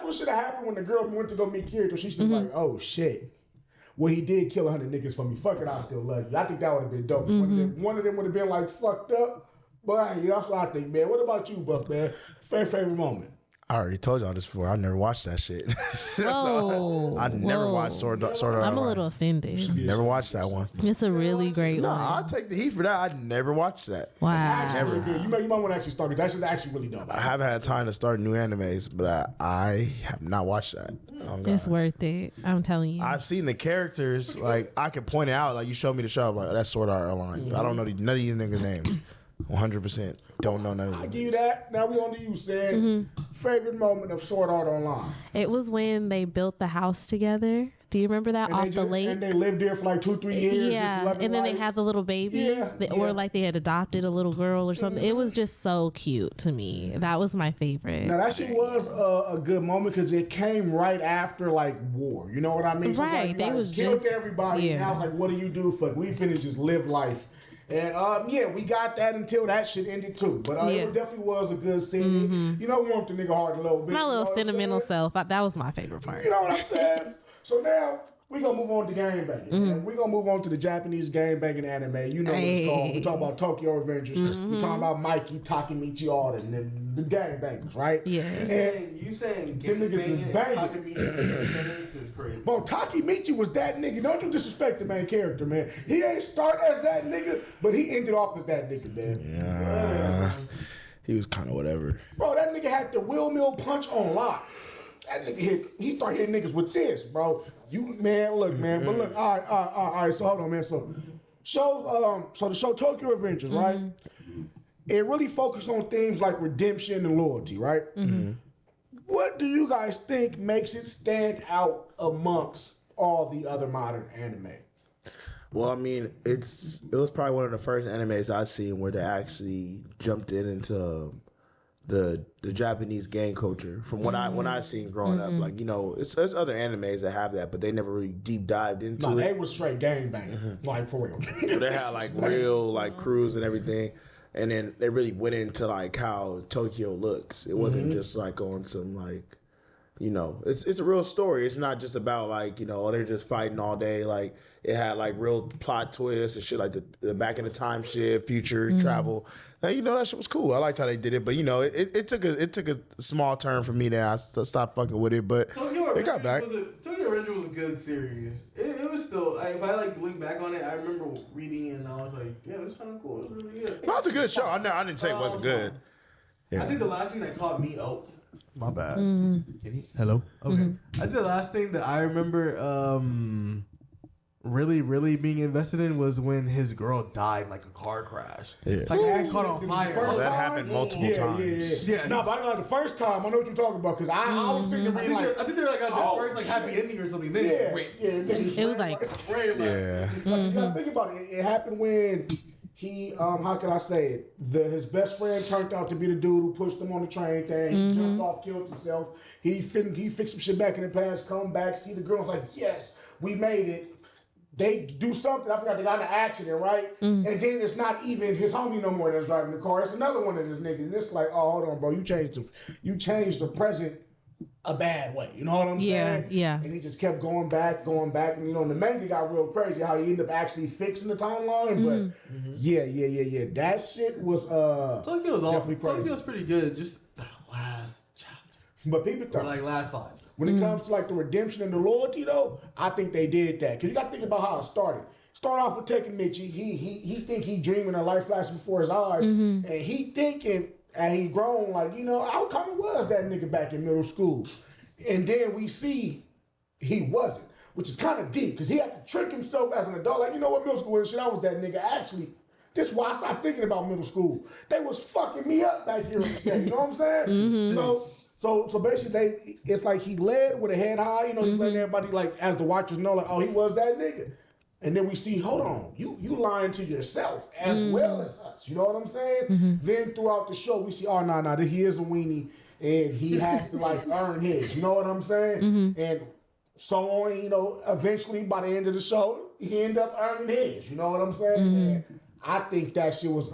A: what should have happened when the girl went to go meet Kirito. She should be like, oh, shit. Well, he did kill 100 niggas for me. Fuck it, I still love you. I think that would have been dope. One of them would have been, like, fucked up. But, that's what I think, man. What about you, Buff, man? Favorite moment?
C: I already told y'all this before. I never watched that shit. I never
B: Whoa.
C: watched Sword Art
B: I'm a
C: Online.
B: little offended.
C: Never watched that one.
B: It's a really great
C: No,
B: one.
C: I'll take the heat for that. I never watched that.
B: Wow.
A: Actually, really good. You might want to actually start it. That shit's actually really dope.
C: I haven't had time to start new animes, but I have not watched that. Oh, God.
B: It's worth it. I'm telling you.
C: I've seen the characters. Like, I can point it out. Like, you showed me the show. I'm like, that's Sword Art Online. But I don't know none of these niggas' names. 100%. Don't know none of them.
A: I give you that. Now we on to you, Sam. Favorite moment of Sword Art Online.
B: It was when they built the house together. Do you remember that off the lake?
A: And they lived there for like 2-3 years.
B: Yeah, and then they had the little baby, or like they had adopted a little girl or something. It was just so cute to me. That was my favorite.
A: Now that shit was a good moment because it came right after like war. You know what I mean? So
B: Right,
A: like,
B: they
A: like,
B: was
A: killed
B: just-
A: everybody.
B: yeah.
A: And I was like, what do you do? Fuck, we finna just live life. And we got that until that shit ended too. But it definitely was a good scene. You know, warmed the nigga heart a little bit.
B: My
A: you
B: little
A: know what I'm
B: sentimental
A: saying?
B: self. That was my favorite part.
A: You know what I'm saying? So now we gonna move on to game banging. And we gonna move on to the Japanese game banging anime. You know what it's called. We talk about Tokyo Revengers. We talking about Mikey, Takemichi, all that, and then the gang bangers, right?
B: Yeah.
D: You saying
A: Them
D: game
A: niggas is
D: banging
A: banging.
D: and Takemichi in a sentence is crazy.
A: Bro, Takemichi was that nigga. Don't you disrespect the main character, man. He ain't start as that nigga, but he ended off as that nigga, man.
C: He was kind of whatever.
A: Bro, that nigga had the wheel mill punch on lock. That nigga he started hitting niggas with this, bro. Look, man. But look, all right. So hold on, man. So the show Tokyo Revengers, right? It really focused on themes like redemption and loyalty, right? What do you guys think makes it stand out amongst all the other modern anime?
C: Well, I mean, it was probably one of the first animes I've seen where they actually jumped into the Japanese gang culture. From what I seen growing up, like, you know, there's other animes that have that, but they never really deep dived into
A: No,
C: it.
A: they was straight gang banging, like for real.
C: So they had like real like crews and everything, and then they really went into like how Tokyo looks. It wasn't just like on some like, you know, it's a real story. It's not just about like, you know, they're just fighting all day. Like, it had like real plot twists and shit, like the back in the time shit, future travel. Like, you know, that shit was cool. I liked how they did it, but you know, it took a small turn for me. Then I stopped fucking with it, but they got back.
D: Tokyo Revengers was a good series. It was still, if I like look back on it, I remember reading it and I was like, yeah, it was kind of cool. It was really good.
C: No, it's a good show. I didn't say it wasn't good.
D: I think the last thing that caught me, my bad.
B: Mm-hmm.
D: Hello? Okay. I think the last thing that I remember really, really being invested in was when his girl died in like a car crash.
C: Yeah.
D: Like, it caught on fire.
A: First
C: That
A: time?
C: happened multiple times.
D: Yeah.
A: No, but I know the first time, I know what you're talking about, because I was thinking,
D: I think they were like at the first like happy ending or something. Then
A: it
B: was like-
C: Yeah.
A: Like, you gotta think about it. It happened when he, how can I say it? His best friend turned out to be the dude who pushed him on the train thing. He jumped off, killed himself. He fixed some shit back in the past, come back, see the girl, was like, yes, we made it. They do something. I forgot they got in an accident, right? And then it's not even his homie no more that's driving the car. It's another one of his niggas. And it's like, oh, hold on, bro. You changed the present a bad way. You know what I'm saying?
B: Yeah.
A: And he just kept going back. And, you know, and the manga got real crazy how he ended up actually fixing the timeline. But yeah. That shit was
D: Tokyo's
A: definitely crazy.
D: Tokyo's pretty good. Just the last chapter.
A: But people
D: Or
A: talk.
D: like last 5.
A: When it comes to like the redemption and the loyalty, though, I think they did that. Because you got to think about how it started. Start off with Takemichi. He think he dreaming a life flashing before his eyes. And he thinking, and he grown, like, you know, I kind of was that nigga back in middle school. And then we see he wasn't, which is kind of deep. Because he had to trick himself as an adult. Like, you know what, middle school and shit, I was that nigga. Actually, this is why I started thinking about middle school. They was fucking me up back here in the day. You know what I'm saying? So basically, it's like he led with a head high. You know, he's letting everybody, like, as the watchers know, like, oh, he was that nigga. And then we see, hold on, you lying to yourself as well as us. You know what I'm saying? Then throughout the show, we see, oh, no, he is a weenie, and he has to, like, earn his. You know what I'm saying? And so on, you know, eventually, by the end of the show, he ended up earning his. You know what I'm saying? And I think that shit was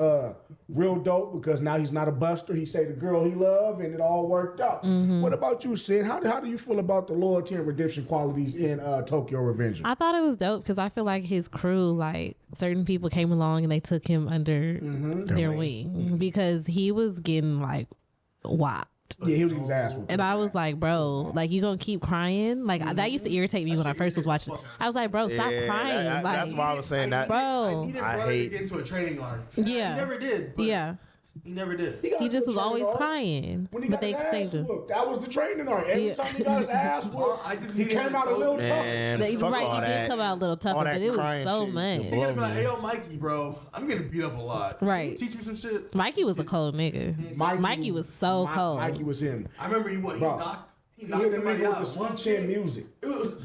A: real dope because now he's not a buster. He saved the girl he loved, and it all worked out. What about you, Sid? How do you feel about the loyalty and redemption qualities in Tokyo Revengers?
B: I thought it was dope because I feel like his crew, like certain people came along and they took him under their wing because he was getting like whopped.
A: Yeah, he was getting his ass whooped.
B: And I was like, bro, like, you gonna keep crying? Like, that used to irritate me when I first was watching. I was like, bro, stop crying.
C: That's why I was saying that.
B: Bro.
D: I needed brother to get into a training arc.
B: Yeah.
D: He never did. But
B: Yeah.
D: He never did.
B: He just was always crying.
A: When he
B: But
A: got
B: they
A: his ass
B: saved him.
A: whooped, that was the training arc. Every time he got his ass whooped, he came out a little tougher.
C: Man, fuck
B: Right,
C: all
B: he
C: that.
B: did come out a little tougher,
C: All that
B: but it was
C: crying
B: so
C: shit
B: much.
C: used
D: He
C: to
D: gotta be
C: blow
D: like,
C: me.
D: hey, yo, Mikey, bro, I'm getting beat up a lot.
B: Right.
D: Can you teach me some shit?
B: Mikey was a cold nigga. Mikey was so cold.
A: Mikey was him.
D: I remember he
A: Bro.
D: knocked
A: He hit a
D: somebody
A: nigga
D: out.
A: with the
D: One
A: sweet chin
D: chin.
A: music.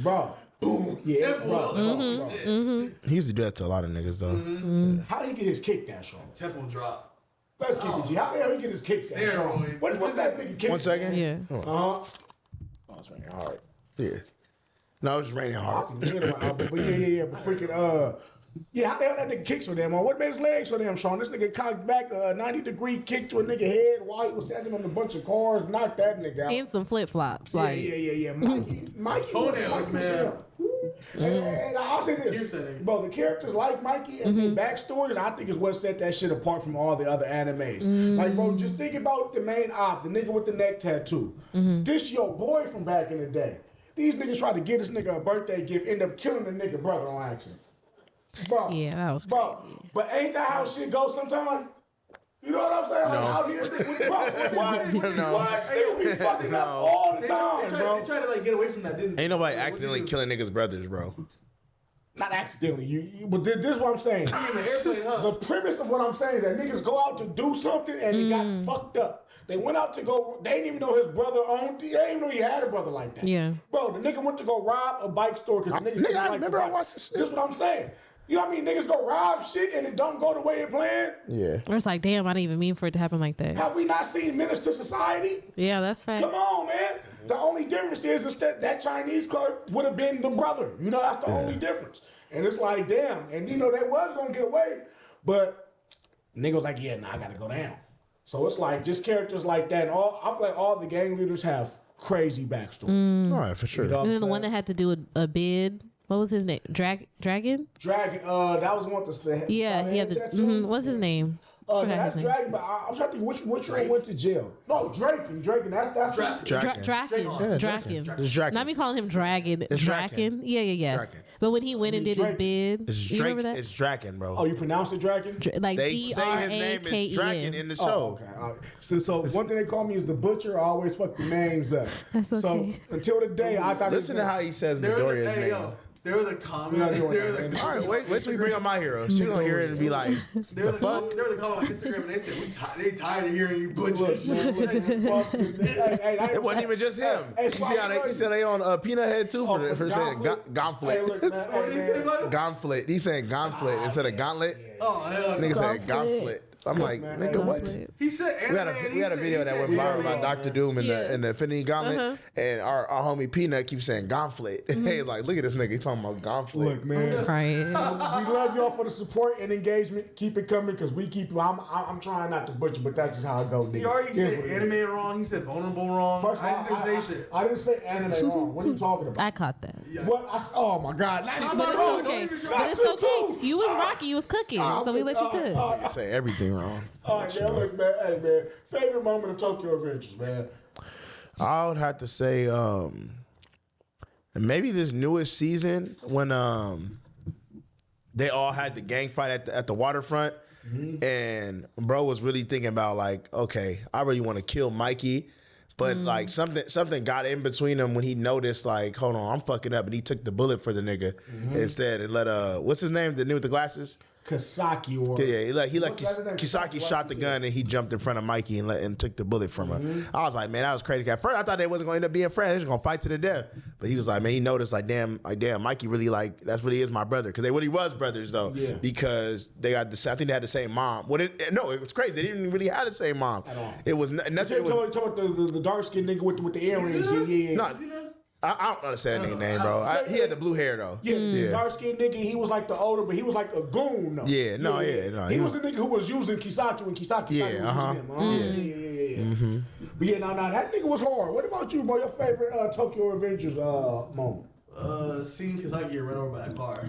A: Bro. Boom. Yeah,
D: Temple.
A: bro.
C: He used to do that to a lot of niggas though.
A: How did he get his kick that strong?
D: Temple drop.
A: Let's keep it G. How the hell he get his kick that strong?
D: Steroids.
A: What's that nigga kick?
C: 1 second.
B: Yeah.
C: Oh, it's raining hard. Yeah. No, it's just raining hard.
A: But yeah. But freaking, yeah, how the hell that nigga kick so damn hard? What made his legs so damn strong? This nigga cocked back a 90-degree kick to a nigga head while he was standing on a bunch of cars, knocked that nigga out.
B: And some flip flops.
A: Yeah.
B: Like,
A: Mikey
D: Toenails,
A: was
D: man.
A: him. And I'll say
D: Here's
A: this,
D: that nigga.
A: bro, the characters like Mikey and their backstories, I think is what set that shit apart from all the other animes. Like, bro, just think about the main op, the nigga with the neck tattoo. This your boy from back in the day. These niggas tried to get this nigga a birthday gift, end up killing the nigga brother on accident. Bro,
B: yeah, that was
A: bro,
B: crazy.
A: but ain't that how shit goes sometimes? You know what I'm saying? Like out here, what? They be fucking up all the time, bro.
D: They try to like get away from that, didn't they?
C: Ain't nobody accidentally killing niggas' brothers, bro.
A: Not accidentally, but this is what I'm saying. The premise of what I'm saying is that niggas go out to do something and they got fucked up. They went out to go, they didn't even know his brother owned, they didn't even know he had a brother like that.
B: Yeah.
A: Bro, the nigga went to go rob a bike store because the nigga
C: Nigga, I
A: like
C: remember
A: the
C: I
A: bike.
C: watched this shit.
A: This is what I'm saying. You know what I mean? Niggas go rob shit and it don't go the way it planned.
C: Yeah.
B: Or it's like, damn, I didn't even mean for it to happen like that.
A: Have we not seen Menace to Society?
B: Yeah, that's fact.
A: Come on, man. The only difference is that Chinese clerk would have been the brother. You know, that's the only difference. And it's like, damn. And you know, they was gonna get away, but nigga was like, yeah, nah, I gotta go down. So it's like just characters like that. And I feel like all the gang leaders have crazy backstories.
C: All right, for sure.
A: You know what I'm
B: And then the
A: saying?
B: one that had to do a bid. What was his name? Dragon?
A: Dragon, that was one that's the
B: Yeah, he had the. What's his name?
A: No,
B: Forgot
A: that's
B: his name.
A: Dragon, but I'm trying to think which one went to jail. No, Draken, that's
D: Draken.
C: Draken.
B: Draken. Draken.
C: It's Draken.
B: Not me calling him Dragon.
C: It's
B: Draken. Yeah.
C: Draken.
B: But when he went and did his
A: Draken.
B: bid,
C: It's
B: you remember
C: Drake.
B: that?
C: It's Draken, bro.
A: Oh, you pronounce it Draken?
B: Like
C: They say his name is Draken in the show.
A: Oh, okay. All right. So one thing they call me is the butcher. I always fuck the names up.
B: That's
A: So
B: okay.
A: until the day I thought.
C: Listen to how he says Midoriya's name.
D: There was a comment.
A: We're not doing that.
C: All right, wait till we bring up my hero. She gonna hear it and be like,
D: There was a comment on Instagram and they said they tired of hearing you butcher
A: Look,
D: shit.
A: man, fuck this. Hey,
C: it wasn't even just him.
A: Hey,
C: You see how he said they on Peanut Head too for saying
A: Hey,
C: gauntlet.
A: look, man,
D: What did he say about it?
C: Gauntlet. He's saying gauntlet instead of gauntlet.
D: Oh hell no.
C: Nigga said
B: Gauntlet.
C: gauntlet. I'm like,
A: man,
C: nigga, what?
D: He said
C: We
D: anime.
C: had a video that went viral about Dr. Doom and
B: Yeah.
C: the Infinity Gauntlet, and our homie Peanut keeps saying gauntlet. Hey, like, look at this nigga. He's talking about gauntlet.
A: Look, man.
B: Right.
A: We love y'all for the support and engagement. Keep it coming because we keep. I'm trying not to butcher, but that's just how it goes.
D: He already said anime wrong. He said vulnerable wrong.
A: First,
D: I just didn't say shit.
A: I didn't say anime wrong. What are you talking about?
B: I caught that.
A: What? Oh my God!
D: Not
B: But
D: wrong.
B: it's okay.
D: Don't
B: But it's okay. You was Rocky. You was cooking. So we let you cook.
C: Nigga say everything wrong.
A: All right, man. Look, man. Hey, man. Favorite moment of Tokyo Adventures, man.
C: I would have to say, maybe this newest season when they all had the gang fight at the waterfront, and bro was really thinking about like, okay, I really want to kill Mikey, but like something got in between them when he noticed like, hold on, I'm fucking up, and he took the bullet for the nigga instead and let what's his name, the nigga with the glasses.
A: Kasaki or
C: He let
A: What's that name?
C: Kisaki shot the gun and he jumped in front of Mikey and took the bullet from her. I was like, man, that was crazy. At first, I thought they wasn't going to end up being friends. They was going to fight to the death. But he was like, man, he noticed like, damn, Mikey really like that's really is my brother because they really was brothers though. Yeah. Because they got I think they had the same mom. It was crazy. They didn't really have the same mom. At all. It was nothing.
A: Talking about the dark skinned nigga with the earrings. Yeah.
C: No, I don't understand that nigga name, bro. He had the blue hair though.
A: Yeah, dark skinned nigga. He was like the older, but he was like a goon though.
C: He
A: He was the nigga who was using Kisaki when Kisaki was using him. Yeah. But yeah, no, that nigga was hard. What about you, bro? Your favorite Tokyo Adventures moment?
D: Seeing Kisaki get run over by a car.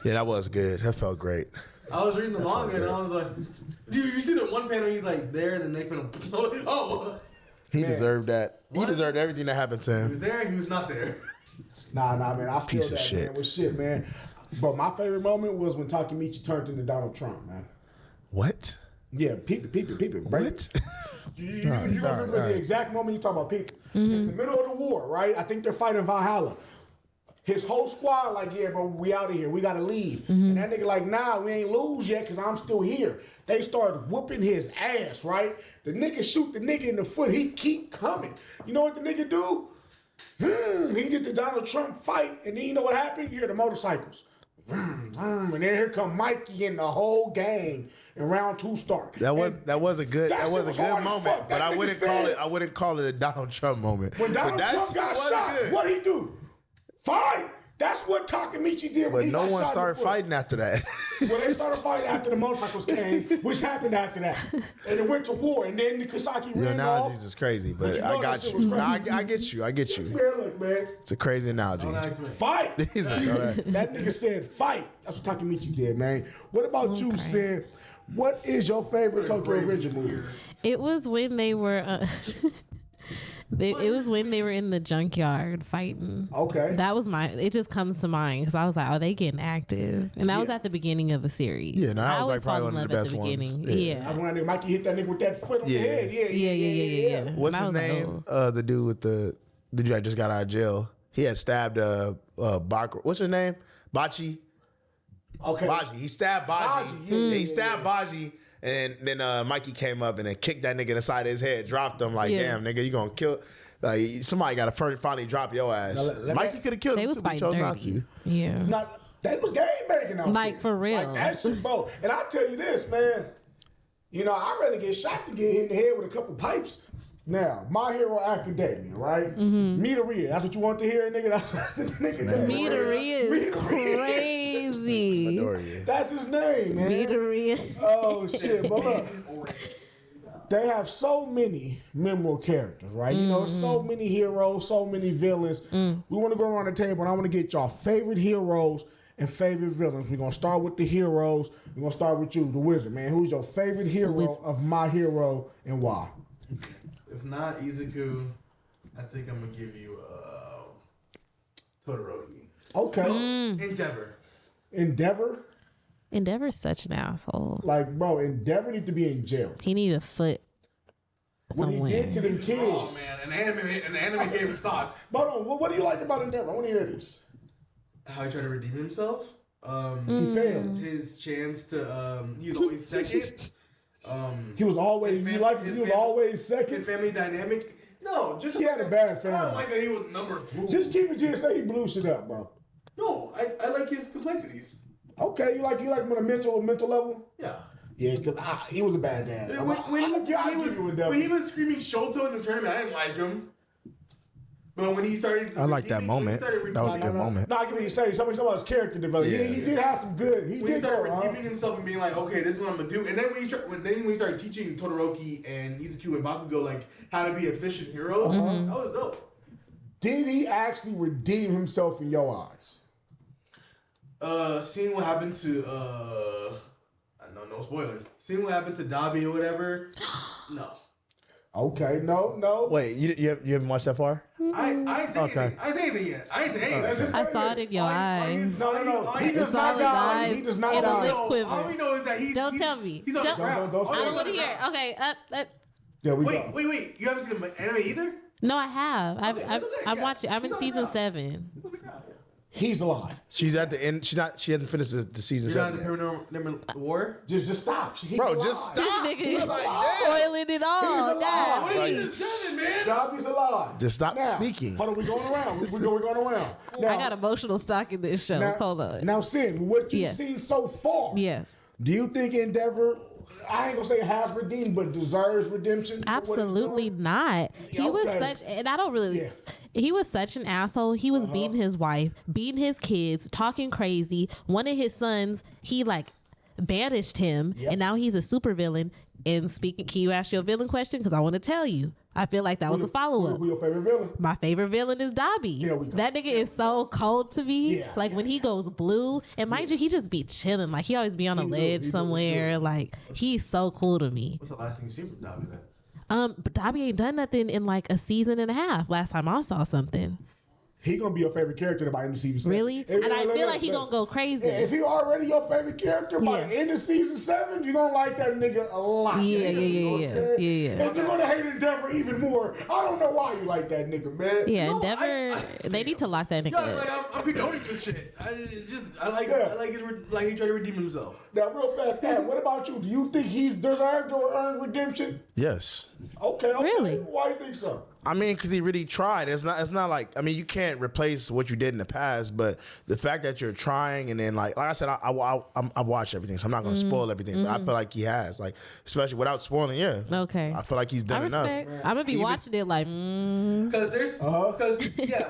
C: Yeah, that was good. That felt great.
D: I was reading the manga and I was like, dude, you see the one panel he's like there and the next panel, oh.
C: He
A: Man.
C: deserved that. He
D: What?
C: deserved everything that happened to
D: He
C: him.
D: was there, he was not there.
A: Nah, man. I feel
C: Piece of
A: that,
C: shit.
A: man. With shit, man. But my favorite moment was when Takemichi turned into Donald Trump, man.
C: What?
A: Yeah, peep it. Right?
C: What?
A: You remember the exact moment you talk about people. It's the middle of the war, right? I think they're fighting Valhalla. His whole squad like, yeah, bro, we out of here. We got to leave. And that nigga like, nah, we ain't lose yet because I'm still here. They started whooping his ass, right? The nigga shoot the nigga in the foot. He keep coming. You know what the nigga do? He did the Donald Trump fight. And then you know what happened? You hear the motorcycles. And then here come Mikey and the whole gang. And round 2 start.
C: That was a good
A: That shit was hard as
C: moment,
A: fuck.
C: but
A: That
C: I
A: nigga
C: wouldn't call it a Donald Trump moment.
A: When Donald
C: But that
A: Trump
C: shit
A: got
C: was
A: shot,
C: good.
A: what'd he do? Fight. That's what Takemichi did.
C: But
A: When he
C: no
A: got
C: one
A: shot in
C: started
A: the foot.
C: fighting after that.
A: Well, they started fighting after the motorcycles came, which happened after that. And it went to war, and then the Kasaki
C: Your
A: ran off.
C: analogies is crazy, but
A: you know
C: I
A: that
C: got
A: shit
C: you.
A: was
C: No,
A: crazy.
C: I get you.
A: Man, look, man,
C: It's a crazy analogy.
D: Don't ask me.
A: fight.
C: He's like, all right.
A: That nigga said fight. That's what Takemichi did, man. What about you, Sin? What is your favorite Tokyo Revenge movie?
B: It was when they were. It was when they were in the junkyard fighting.
A: Okay.
B: That was it just comes to mind because I was like, oh, they getting active. And that was at the beginning of the series.
C: Yeah, no, that
B: I
C: was,
B: always
C: like,
B: fall
C: probably
B: in
C: one of
B: love
C: the
B: at the
C: best
B: beginning.
C: ones. Yeah.
A: That's
B: Yeah.
A: when that nigga Mikey hit that nigga with that foot on the
C: Yeah.
A: head. Yeah.
C: What's
B: And I
C: his
B: was like,
C: name?
B: oh.
C: The dude with the dude that just got out of jail. He had stabbed Bak. What's his name? Bachi.
A: Okay.
C: Baji. He stabbed Baji.
A: Baji, yeah.
C: He stabbed Baji, and then Mikey came up and then kicked that nigga in the side of his head, dropped him like,
B: Yeah.
C: damn, nigga, you gonna kill. Like somebody got to finally drop your ass.
A: Now, let
C: Mikey
A: me-
C: could have killed
B: They
C: him,
B: was
C: too, but
B: fighting
C: chose not
B: dirty.
C: to.
B: Yeah.
A: Now, that was game banging out
B: Like,
A: there.
B: for real.
A: Like, that shit, bro. And I tell you this, man. You know, I'd rather get shot than get hit in the head with a couple pipes. Now, My Hero Academia, right? Midoriya. That's what you want to hear, nigga? That's the nigga name.
B: Midoriya is
A: Midoriya.
B: crazy.
C: Midoriya.
A: That's his name, man.
B: Midoriya.
A: Oh, shit. But look, they have so many memorable characters, right? You know, so many heroes, so many villains. We want to go around the table, and I want to get y'all favorite heroes and favorite villains. We're going to start with the heroes. We're going to start with you, the wizard, man. Who's your favorite hero of My Hero and why?
D: If not Izuku, I think I'm gonna give you Todoroki.
A: Okay.
D: Endeavor.
A: Endeavor?
B: Endeavor's such an asshole.
A: Like, bro, Endeavor need to be in jail.
B: He need a foot
A: What he
B: somewhere.
A: did to them
D: Oh
A: kids.
D: man, an anime gave him stocks.
A: Hold on, what do you like about Endeavor? I want to hear this.
D: How he tried to redeem himself.
A: He failed.
D: His chance to he was always second.
A: He was always,
D: His
A: you
D: fam-
A: like,
D: his
A: he was
D: fam-
A: always
D: His
A: second.
D: family dynamic. No, just
A: He had a bad
D: I
A: family.
D: don't like that he was number 2.
A: Just keep it to yourself. He blew shit up, bro.
D: No, I like his complexities.
A: Okay, you like him on a mental level?
D: Yeah.
A: Yeah, because he was a bad dad.
D: When he was screaming Shoto in the tournament, I didn't like him. But when he started,
C: I like that moment. That was a good moment.
A: No, I get what you're saying. Something about his character development.
C: Yeah.
A: He did have some good. He
D: When he
A: did
D: started
A: go,
D: redeeming himself and being like, okay, this is what I'm gonna do, and then when he started teaching Todoroki and Izuku and Bakugo like how to be efficient heroes, that was dope.
A: Did he actually redeem himself in your eyes?
D: Seeing what happened to no spoilers. Seeing what happened to Dabi or whatever, no.
A: Okay, no.
C: Wait, you haven't watched that far?
D: I ain't saying
C: Okay.
D: anything. I ain't saying anything yet. I ain't saying anything.
B: I saw it in your eyes.
A: No. He
B: It's
A: does
B: all
A: not
B: in
A: die.
B: eyes.
A: He does not
B: It was
A: die.
B: like quiver.
D: All we know is that
B: Don't tell me.
D: He's on the
B: Don't-
D: ground.
A: don't
D: All we
A: say
B: I
D: know
B: don't want to
D: is
B: hear.
D: on the
B: Okay,
A: There we
D: ground.
A: go.
D: Wait. You haven't seen the anime either?
B: No, I have.
D: Okay, that's okay,
B: I've
D: yeah.
B: watched it. I'm in
D: He's on the
B: season
D: ground.
B: 7.
D: He's on the ground.
A: He's alive.
C: She's at the end. She hasn't finished the season
D: You're not
C: 7
D: the
C: yet.
D: permanent war?
A: Just stop. He's
C: Bro,
A: alive.
C: just
B: This
C: stop.
B: nigga is
C: Like, damn.
B: spoiling it all.
A: He's alive.
B: Dad,
A: What
C: Like,
B: please.
D: man.
A: Dobby's alive.
C: Just stop
A: Now,
C: speaking.
A: Hold on, we're going around. We're going around. Now,
B: I got emotional stock in this show.
A: now,
B: Hold on.
A: Now, Sin, what you've
B: Yes.
A: seen so far,
B: Yes.
A: do you think Endeavor, I ain't gonna say has redeemed, but deserves redemption? for what he's
B: Absolutely
A: doing?
B: not. He was
A: Okay.
B: such, and I don't really.
A: Yeah.
B: He was such an asshole. He was beating his wife, beating his kids, talking crazy. One of his sons, he like banished him,
A: Yep.
B: and now he's a supervillain. And speaking, can you ask your villain question? Because I want to tell you. I feel like that was a follow up.
A: Who your favorite villain?
B: My favorite villain is Dobby.
A: There we go.
B: That nigga is so cold to me.
A: Yeah,
B: Like when he goes blue, and mind you, he just be chilling. Like he always be on a
A: He do,
B: ledge
A: he do.
B: somewhere. Like he's so cool to me.
D: What's the last thing you seen from Dabi then?
B: But Dobby ain't done nothing in like a season and a half. Last time I saw something.
A: He gonna be your favorite character by the end of season 7.
B: Really? And I feel like he gonna go crazy.
A: If he already your favorite character by the end of season 7, you gonna like that nigga a lot.
B: Yeah.
A: And you're gonna hate Endeavor even more. I don't know why you like that nigga, man.
B: Yeah, Endeavor. They need to lock that nigga up.
D: Like I'm condoning this shit. I like it, like he tried to redeem himself.
A: Now, real fast, Pat, what about you? Do you think he's deserved or earned redemption?
C: Yes.
A: Okay.
B: Really?
A: Why do you think so?
C: I mean, because he really tried. It's not like, I mean, you can't replace what you did in the past, but the fact that you're trying and then like I said, I watched everything, so I'm not going to spoil everything, but I feel like he has, like, especially without spoiling, yeah.
B: Okay.
C: I feel like he's done enough.
B: I'm going to be watching it like,
D: Because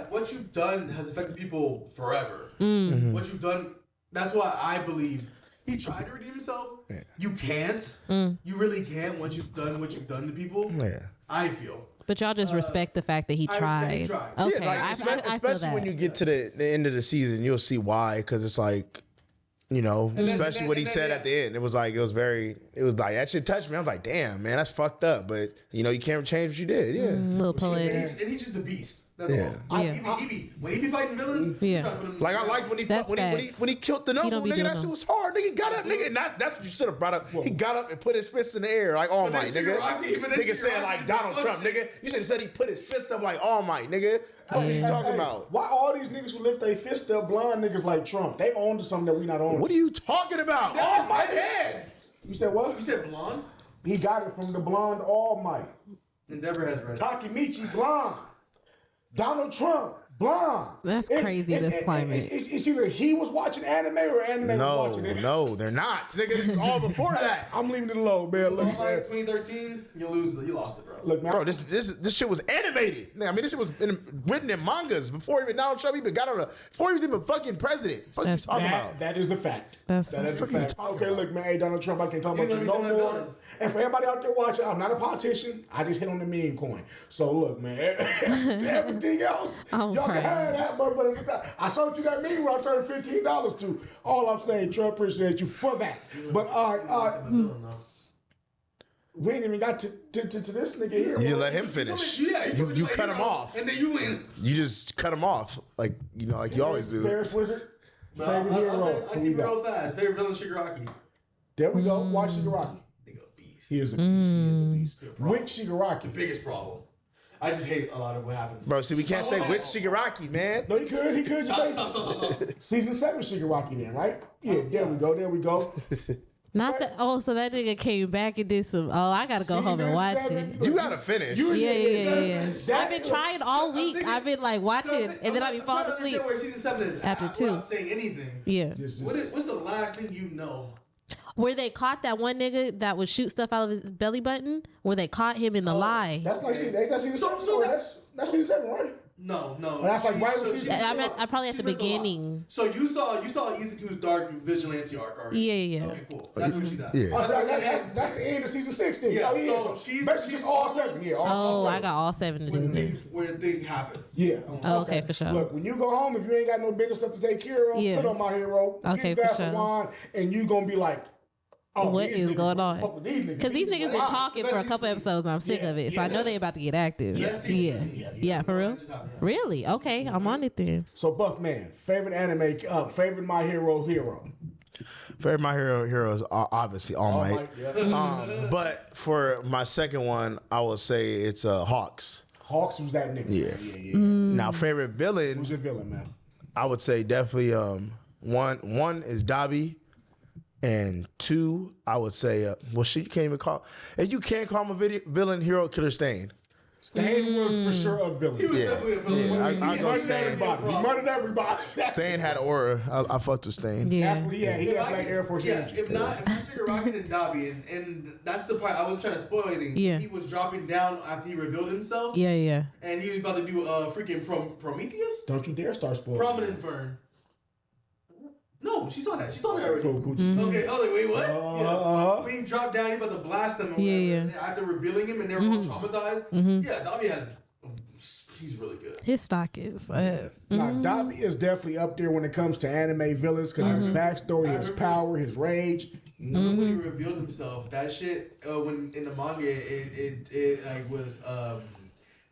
D: what you've done has affected people forever. What you've done, that's why I believe he tried to redeem himself. Yeah. You can't. You really can't once you've done what you've done to people. Yeah. I feel.
B: But y'all just respect the fact that he tried. Okay,
C: yeah, like,
B: I feel
C: especially
B: that.
C: when you get to the end of the season, you'll see why. Because it's like, you know, especially what he said at the end. It was like that shit touched me. I was like, damn, man, that's fucked up. But you know, you can't change what you did. Yeah,
B: little poetic.
D: And he's just a beast. That's all. When he be fighting villains,
C: like I liked when he killed the noble nigga. That shit was hard. Nigga, he got up, nigga, and that's what you should have brought up. He got up and put his fist in the air like All Might, nigga. Nigga said like Donald Trump, nigga. You should have said he put his fist up like All Might, nigga. What are you talking about?
A: Why all these niggas who lift their fist up blind niggas like Trump? They own to something that we not on.
C: What are you talking about?
D: All Might head.
A: You said what?
D: You said blonde?
A: He got it from the blonde All Might.
D: Endeavor has red.
A: Takemichi blonde. Donald Trump, blonde.
B: That's crazy, this climate.
A: It's either he was watching anime or anime was watching it.
C: No, they're not. Nigga, this is all before that.
A: I'm leaving it alone, man. Look,
D: man. 2013, you lost it, bro.
A: Look, man.
C: Bro, this shit was animated. I mean, this shit was written in mangas before even Donald Trump even got on before he was even fucking president. What you talking about?
A: That is a fact.
B: That
A: is a fact. Okay, look, man. Hey, Donald Trump, I can't talk about you no more. And for everybody out there watching, I'm not a politician. I just hit on the meme coin. So look, man. Everything else, y'all can have that, motherfucker. I sold you that meme where I turned $15 to. All I'm saying, Trump, appreciate you for that. But we ain't even got to this nigga here.
C: You didn't let him finish. You cut him off.
D: And then you win.
C: You just cut him off, like you always do.
A: Ferris Wizard,
D: favorite hero. I keep it real fast. Favorite villain, Shigaraki.
A: There we go. Watch Shigaraki. He is a beast. Which Shigaraki?
D: The biggest problem. I just hate a lot of what happens.
C: Bro, see, we can't say which Shigaraki, man.
A: No, he could just say season 7 Shigaraki then, right? Yeah, there we go.
B: Not that. Oh, so that nigga came back and did some. Oh, I gotta go home and watch it.
C: You gotta finish.
B: Yeah. I've been trying all week. I've been like watching, and then I be falling asleep.
D: Where season 7 is
B: after 2.
D: Without saying anything.
B: Yeah.
D: What's the last thing you know?
B: Where they caught that one nigga that would shoot stuff out of his belly button, where they caught him in the lie.
A: That's like season 7. That's season 7, right?
D: No.
A: That's like right with season 7.
B: I probably at the beginning.
D: So you saw Izuku's dark vigilante arc already.
B: Yeah.
D: Okay, cool. That's what she does.
A: Yeah. That's the end of season 6 then.
D: Yeah.
A: So she's basically just all 7. Yeah.
B: I got all 7 to do.
D: Where the thing happens.
A: Yeah.
B: Okay, for sure.
A: Look, when you go home, if you ain't got no bigger stuff to take care of, put on My Hero.
B: Okay,
A: get a
B: for
A: glass of wine, and you gonna be like,
B: what is going on? Because these niggas been talking for a couple episodes and I'm sick of it. So I know they about to get active. Yeah, for real? Really? Okay, I'm on it then.
A: So Buff Man, favorite anime, favorite My Hero hero?
C: Favorite My Hero is obviously All Might. But for my second one, I will say it's Hawks.
A: Hawks was that nigga.
C: Yeah. Now favorite villain.
A: Who's your villain, man?
C: I would say definitely one is Dobby. And 2, I would say, you can't even call. If you can't call him a villain, hero, Killer Stain.
A: Stain was for sure a villain.
D: He was definitely a villain.
A: He murdered everybody.
C: Stain had aura. I fucked with Stain.
B: Yeah.
A: That's what he had. He had Black Air Force energy.
D: If not Shigaraki, then Dobby. And that's the part I was trying to spoil anything.
B: Yeah.
D: He was dropping down after he revealed himself.
B: Yeah.
D: And he was about to do freaking Prometheus?
A: Don't you dare start spoiling.
D: Prominence burn. No, she saw that. She thought it already.
A: Cool.
D: Okay, I was like, wait, what? When he dropped down, he about to blast them.
B: Yeah.
D: After revealing him and they're all traumatized. Yeah, Dobby he's really good.
B: His stock is.
A: Now, Dobby is definitely up there when it comes to anime villains because his backstory, his power, his rage.
D: When he revealed himself, that shit when in the manga it like was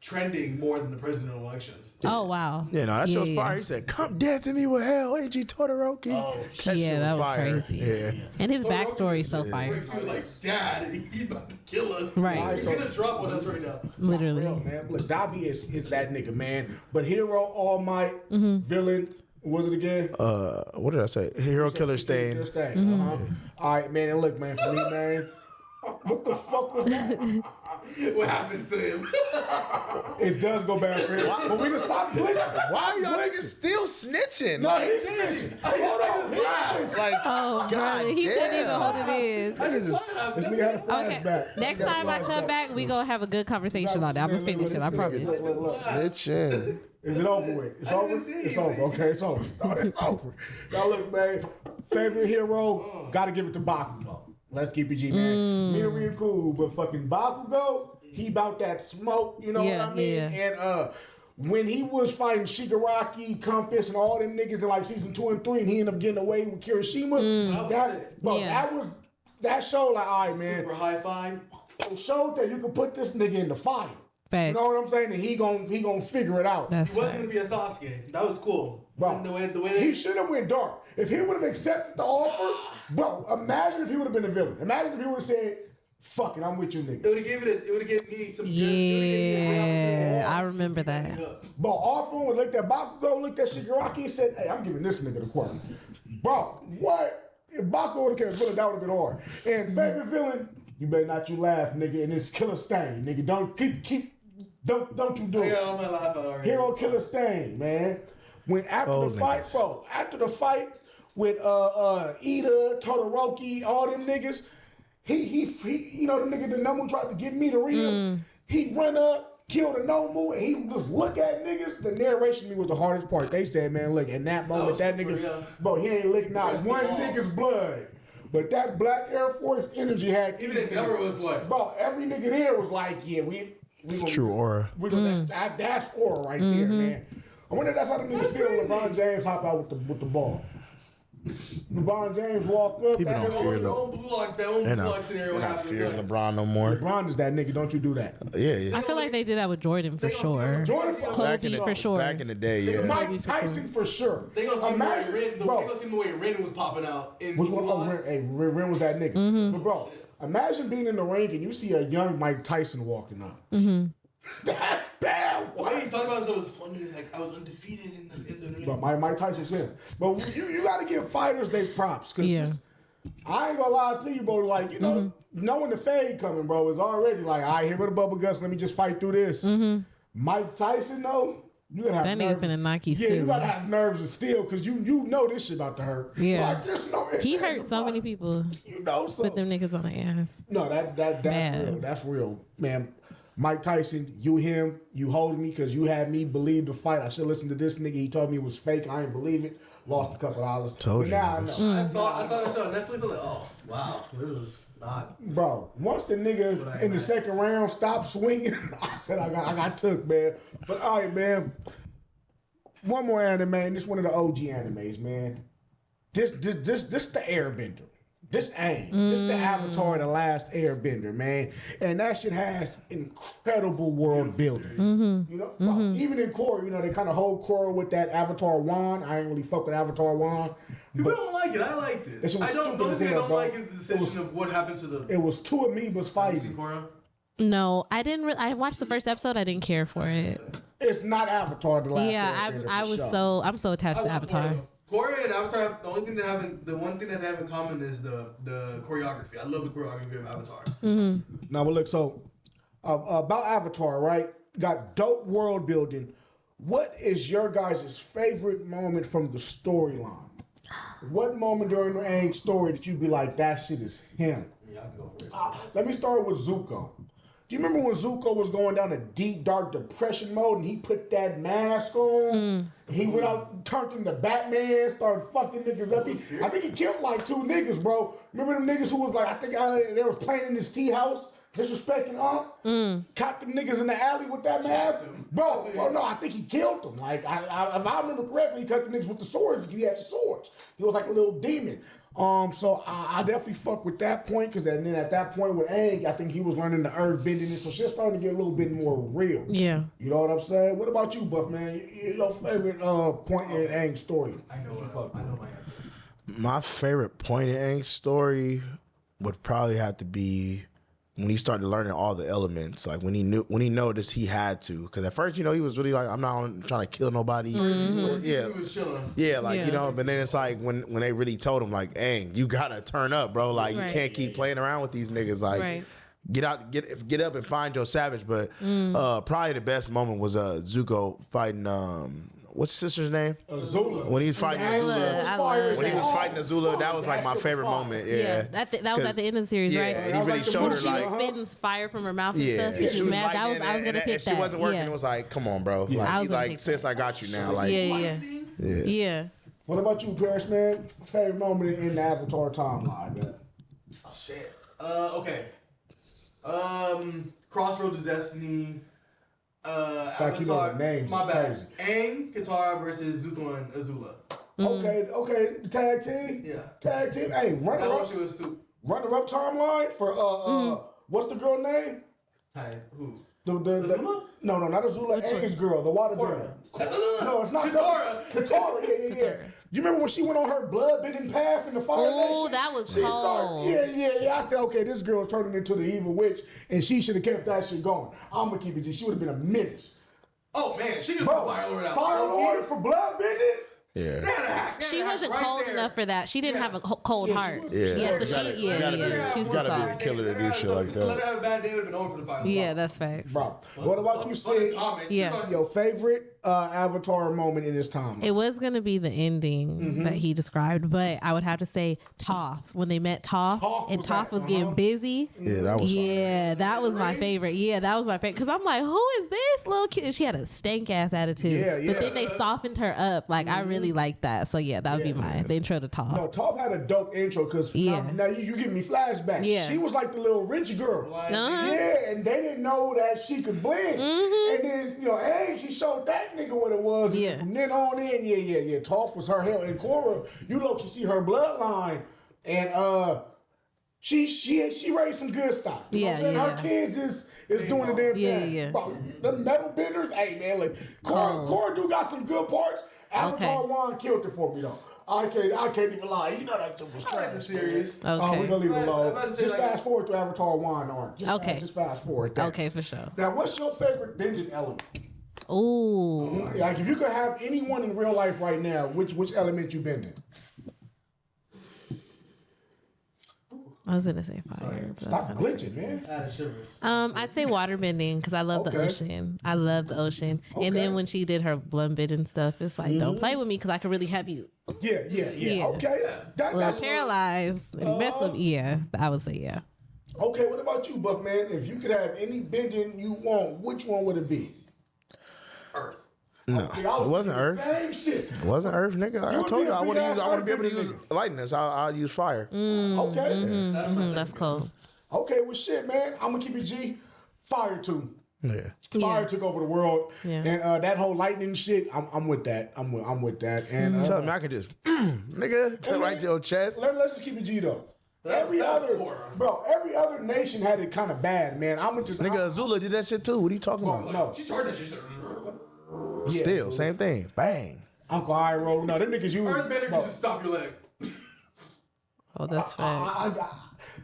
D: trending more than the presidential elections.
B: Oh wow.
C: Yeah, no, that shit was fire. He said, "Come dance to me with hell, AG Todoroki."
D: Oh,
B: Yeah, that was crazy.
C: Yeah.
B: And his backstory is so fire.
D: He was like, "Dad, he's about to kill us.
B: Right.
D: He's gonna drop on us right now."
B: Literally.
A: Real, man. Look, Dobby is that nigga, man. But hero, all might, villain. What was it again?
C: What did I say? Hero Killer Stain.
A: All right, man. And look, man, for me, man. What the fuck was that?
D: What happens to him?
A: It does go bad for him. But we can stop doing that.
C: Why are y'all niggas still snitching?
A: No,
C: Like,
A: he's snitching. Hold on.
C: like,
B: Oh, brother, he couldn't even hold it in.
A: This nigga had a flashback.
B: Okay. Next time I come back, we gonna have a good conversation on that. I'm gonna finish it. I promise.
C: snitching.
A: Is it over with? It's over? It's over. Okay, it's over. No, it's over. Now look, man. Favorite hero, gotta give it to Bakugo. Let's keep it G, man. Midoriya cool, but fucking Bakugo, he about that smoke, you know what I mean?
B: Yeah.
A: And when he was fighting Shigaraki, Compass, and all them niggas in like season 2 and 3, and he ended up getting away with Kirishima, that showed like, all right, man.
D: Super high five.
A: It showed that you could put this nigga in the fire.
B: Facts.
A: You know what I'm saying? And he gonna figure it out.
B: That's
D: He wasn't
B: right.
D: gonna be a Sasuke. That was cool.
A: Bro,
D: the way
A: he should have went dark. If he would have accepted the offer, bro, imagine if he would have been a villain. Imagine if he would have said, "Fuck it, I'm with you niggas."
D: it would have given me some.
B: Yeah, I remember that.
A: Bro, all of them looked at Bakugo, looked at Shigaraki, and said, "Hey, I'm giving this nigga the quarter." Bro, what? If Bakugo would have kept villain, that would have been hard. And favorite villain, you better not you laugh, nigga. And it's Killer Stain, nigga. Don't you do it.
D: I got all my life already.
A: Hero Killer Stain, man. When after the fight with Ida, Todoroki, all them niggas, he you know the nigga the Nomu tried to get me to read he run up, kill the Nomu, and he just look at niggas. The narration to me was the hardest part. They said, man, look, in that moment, that nigga, bro, he ain't licking out one nigga's blood. But that Black Air Force energy had
D: Even if Deborah was like,
A: bro, every nigga there was like, yeah, we gonna,
C: True aura.
A: we gonna that's aura right there, man. I wonder if that's how them niggas feel when LeBron James hop out with the ball. LeBron James walk up.
C: People don't fear
D: their own block scenario
C: They're not
D: happens.
C: fearing LeBron no more.
A: LeBron is that nigga. Don't you do that.
C: Yeah.
B: I feel like they did that with Jordan for sure.
A: Jordan
B: Kobe for sure.
C: Back in the day, yeah.
A: Mike Tyson for sure.
D: They gonna see
A: Imagine,
D: the
A: bro,
D: way Ren. They gonna see the way Ren was popping out in
A: which one? Oh,
D: Mulan.
A: Ren was that nigga. But bro, imagine being in the ring and you see a young Mike Tyson walking up. That's bad.
D: The way he talked about himself was funny. It's like I was undefeated in the ring.
A: But Mike Tyson's him. But you got to give fighters their props. Cause just, I ain't gonna lie to you, bro. Like, you know, knowing the fade coming, bro, is already like, all right, here with the bubble guts. Let me just fight through this. Mike Tyson, though, you gotta have
B: That
A: nerves.
B: nigga finna knock you
A: Yeah, you
B: silly.
A: gotta have nerves of steel because you know this shit about to hurt.
B: Yeah.
A: Like, just know
B: He hurt so many people.
A: You know, so.
B: Put them niggas on the ass.
A: No, that's
B: Bad.
A: real. That's real, man. Mike Tyson, you hold me because you had me believe the fight. I should listen to this nigga. He told me it was fake. I ain't believe it. Lost a couple dollars.
C: Told
A: but
C: you
A: now I
C: niggas.
A: know.
D: I saw that show on Netflix. I was like, oh wow, this is not.
A: Bro, once the nigga in the second round stopped swinging, I said I got took, man. But all right, man. One more anime, and this one of the OG animes, man. This the Airbender. This ain't. This the Avatar, the last Airbender, man. And that shit has incredible world building. You know, well, even in Korra, you know, they kind of hold Korra with that Avatar wand. I ain't really fuck with Avatar wand.
D: People don't like it. I liked it.
A: This shit was
D: I don't.
A: stupid
D: The only
A: as
D: thing I
A: hell,
D: don't
A: bro.
D: like is the decision of what happened to the.
A: It was two amoebas fighting.
D: Korra.
B: No, I didn't. I watched the first episode. I didn't care for it.
A: It's not Avatar, the last
B: Yeah,
A: Airbender,
B: I
A: for
B: was
A: sure.
B: I'm so attached to Avatar.
D: Korra and Avatar, the one thing that they have in common is the choreography. I love the choreography of Avatar.
A: Now, but look, so about Avatar, right? Got dope world building. What is your guys' favorite moment from the storyline? What moment during the Aang story that you'd be like, that shit is him?
D: Yeah, I can go for it.
A: Let me start with Zuko. Do you remember when Zuko was going down a deep, dark depression mode and he put that mask on? He went out, turned into Batman, started fucking niggas up. I think he killed like 2 niggas, bro. Remember them niggas who was like, I think they was playing in his tea house, disrespecting caught them niggas in the alley with that mask? Bro, no, I think he killed them. Like, if I remember correctly, he cut the niggas with the swords. He had the swords. He was like a little demon. So I definitely fuck with that point because then at that point with Aang, I think he was learning the earth bending, so shit's starting to get a little bit more real.
B: Yeah.
A: You know what I'm saying? What about you, Buff man? Your favorite point in Aang's story?
D: I know my answer.
C: My favorite point in Aang's story would probably have to be when he started learning all the elements. Like when he noticed he had to. Because at first, he was really like, I'm not trying to kill nobody.
D: He was chilling.
C: Yeah, like, but then it's like when they really told him, like, Aang, you gotta turn up, bro. Like, you can't keep playing around with these niggas. Like, get up and find your savage. But probably the best moment was Zuko fighting, what's his sister's name?
A: Azula.
C: When he was fighting Azula. When he was fighting Azula, that was like my favorite moment. Yeah.
B: That was at the end of the series, right?
C: And he really showed her
B: She was
C: like,
B: spitting fire from her mouth and stuff. She was mad. I was gonna pick that.
C: She wasn't working. It was like, come on, bro. Like, sis, I got you now. Like,
B: yeah.
A: What about you, Paris, man? Favorite moment in the Avatar timeline, man?
D: Oh shit. Okay. Crossroads of Destiny. Avatar.
A: Names
D: my bad.
A: crazy.
D: Aang, Katara versus Zuko and Azula.
A: Okay. The tag team.
D: Yeah.
A: Tag team. Hey,
D: That whole shit was stupid.
A: runner-up timeline for what's the girl name?
D: Who?
A: Azula? No, not Azula. Aang's girl, the water girl. No, it's not Katara. Yeah. You remember when she went on her blood-bending path in the Fire Nation?
B: Oh, that was cold.
A: Yeah. I said, okay, this girl turning into the evil witch, and she should have kept that shit going. I'm gonna keep it G. She would have been a menace.
D: Oh man, she was
A: Bro,
D: Fire Lord out.
A: Fire Lord for blood-bending?
C: yeah.
B: She wasn't cold enough for that. She didn't have a cold heart.
C: Yeah.
B: So she was
C: gotta
B: just
C: be a killer to do shit like that.
D: Let her have a bad day, it would have been over for the Fire Lord.
B: Yeah, that's facts.
A: Bro, what about you, Sid?
B: Yeah.
A: Your favorite Avatar moment in this time?
B: It was gonna be the ending that he described, but I would have to say Toph when they met Toph and Toph was getting busy.
C: Yeah, that was
B: Yeah, that was my favorite. Yeah, that was my favorite because I'm like, who is this little kid? She had a stank ass attitude.
A: Yeah.
B: But then they softened her up. Like I really like that. So yeah, that would be mine. The intro to Toph.
A: No, Toph had a dope intro because now you give me flashbacks.
B: Yeah.
A: She was like the little rich girl. Yeah, and they didn't know that she could blend. And then, Aang, she showed that nigga what it was.
B: Yeah.
A: And from then on in, Toph was her hell. And Korra, you look, you see her bloodline. And she raised some good stock. You know what I'm saying? Her kids is doing the damn thing.
B: Yeah.
A: Bro, the metal benders, hey man, like Korra do got some good parts. Avatar 1 killed it for me though. I can't even lie. You know that shit was
D: I like the series.
B: Okay.
A: we're gonna leave it alone. Just
D: like,
A: fast forward to Avatar 1 or just fast forward that.
B: Okay, for sure.
A: Now, what's your favorite bending element?
B: Ooh.
A: Like if you could have anyone in real life right now, which element you bending?
B: I was gonna say fire. But
A: Stop glitching, man.
D: I had shivers.
B: I'd say water bending because I love the ocean. I love the ocean. And then when she did her blood bending stuff, it's like don't play with me because I could really have you.
A: Yeah. Okay.
B: That's paralyzed and mess with. Yeah, I would say yeah.
A: Okay, what about you, Buff man? If you could have any bending you want, which one would it be?
D: Earth.
C: No, it wasn't Earth.
A: Same shit.
C: It wasn't Earth, nigga. I told you I want to be able to use lightning. So I'll use fire.
A: Okay.
B: That's cool.
A: Okay, well, shit, man. I'm gonna keep it G. Fire too.
C: Yeah.
A: Fire took over the world,
B: Yeah.
A: and that whole lightning shit. I'm with that. I'm with that. And
C: Tell me I can just, nigga, cut right to your chest.
A: Let's just keep it G though. Every other nation had it kind of bad, man.
C: Nigga, Azula did that shit too. What are you talking about?
A: No,
D: She charged that shit.
C: Still, same thing. Bang.
A: Uncle Iroh. No, them niggas use.
D: Earthbender can just stop your leg.
B: Oh, that's fine.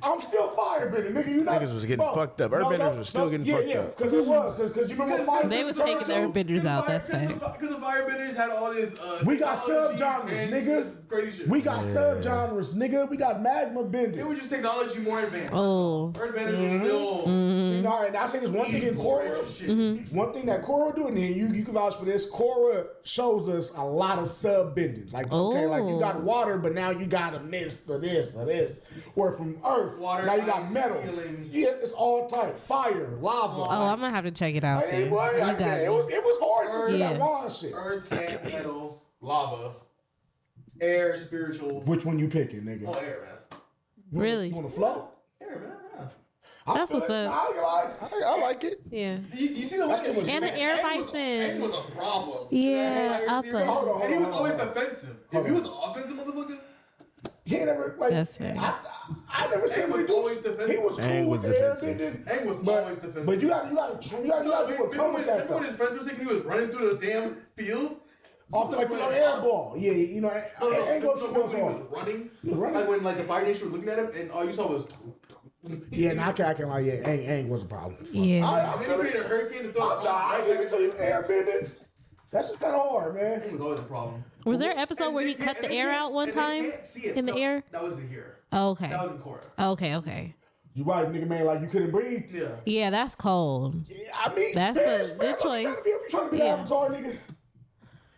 A: I'm still firebending, nigga. You not,
C: Niggas was getting fucked up. Earthbenders was still getting fucked up.
A: Because it was. Because you remember fire.
B: They was taking their benders out. That's facts.
D: Because the firebenders had all this.
A: We got subgenres, nigga.
D: Crazy shit.
A: We got subgenres, nigga. We got magma bending.
D: It was just technology more advanced.
B: Oh.
D: Earthbenders were still.
A: See, now, and I say this one thing in Korra. One thing that Korra do, and then you can vouch for this. Korra shows us a lot of sub bendings. Like okay, like you got water, but now you got a mist or this or this. Or from Earth,
D: Water,
A: now you got
D: ice,
A: metal.
D: healing.
A: Yeah, it's all type. Fire, lava.
B: Oh, I'm gonna have to check it out.
A: Hey,
B: Then.
A: boy,
B: You
A: I
B: got
A: tell you,
B: me.
A: it was hard to
B: Yeah.
A: that wand shit.
D: Earth, sand, metal, lava, air, spiritual.
A: Which one you picking, nigga?
D: Oh, air, man.
B: Really?
A: You want to float?
D: Air, man. Yeah.
B: That's what's up.
C: I like it.
B: Yeah.
D: You see the way
B: And the air bison.
D: Aang was a problem.
B: Yeah,
D: That entire
B: upper.
D: series.
A: Hold on,
D: And he was
A: hold on,
D: always
A: hold on.
D: defensive. If he was an offensive motherfucker,
A: He ain't never like.
B: That's fair.
A: I never seen him do. He was cool
C: Aang was
A: with the
C: defensive.
A: airbending.
D: Aang was always defensive.
A: But you got to do what come with that
D: Remember when his friends were saying he was running through the damn field?
A: Off like the air ball. Yeah, you know. Aang
D: No,
A: goes
D: when he was running.
A: He was running.
D: Like when like the Fire Nation were looking at him and all you saw was.
A: Yeah, and I can't lie. Yeah, Aang was a problem.
B: Yeah.
D: And then he created a hurricane and throw it
A: I
D: right
A: give
D: back
A: it to you, airbending. That's just kind of hard, man.
D: Aang was always a problem.
B: Was there an episode where he cut the air out one time in the air?
D: That wasn't here.
B: Oh, okay.
D: That was in Korra.
B: Okay.
A: You right, nigga, man. Like you couldn't breathe.
D: Yeah.
B: Yeah, that's cold.
A: Yeah, I mean,
B: That's a good choice.
A: You trying to be the
B: Yeah.
A: Avatar, nigga?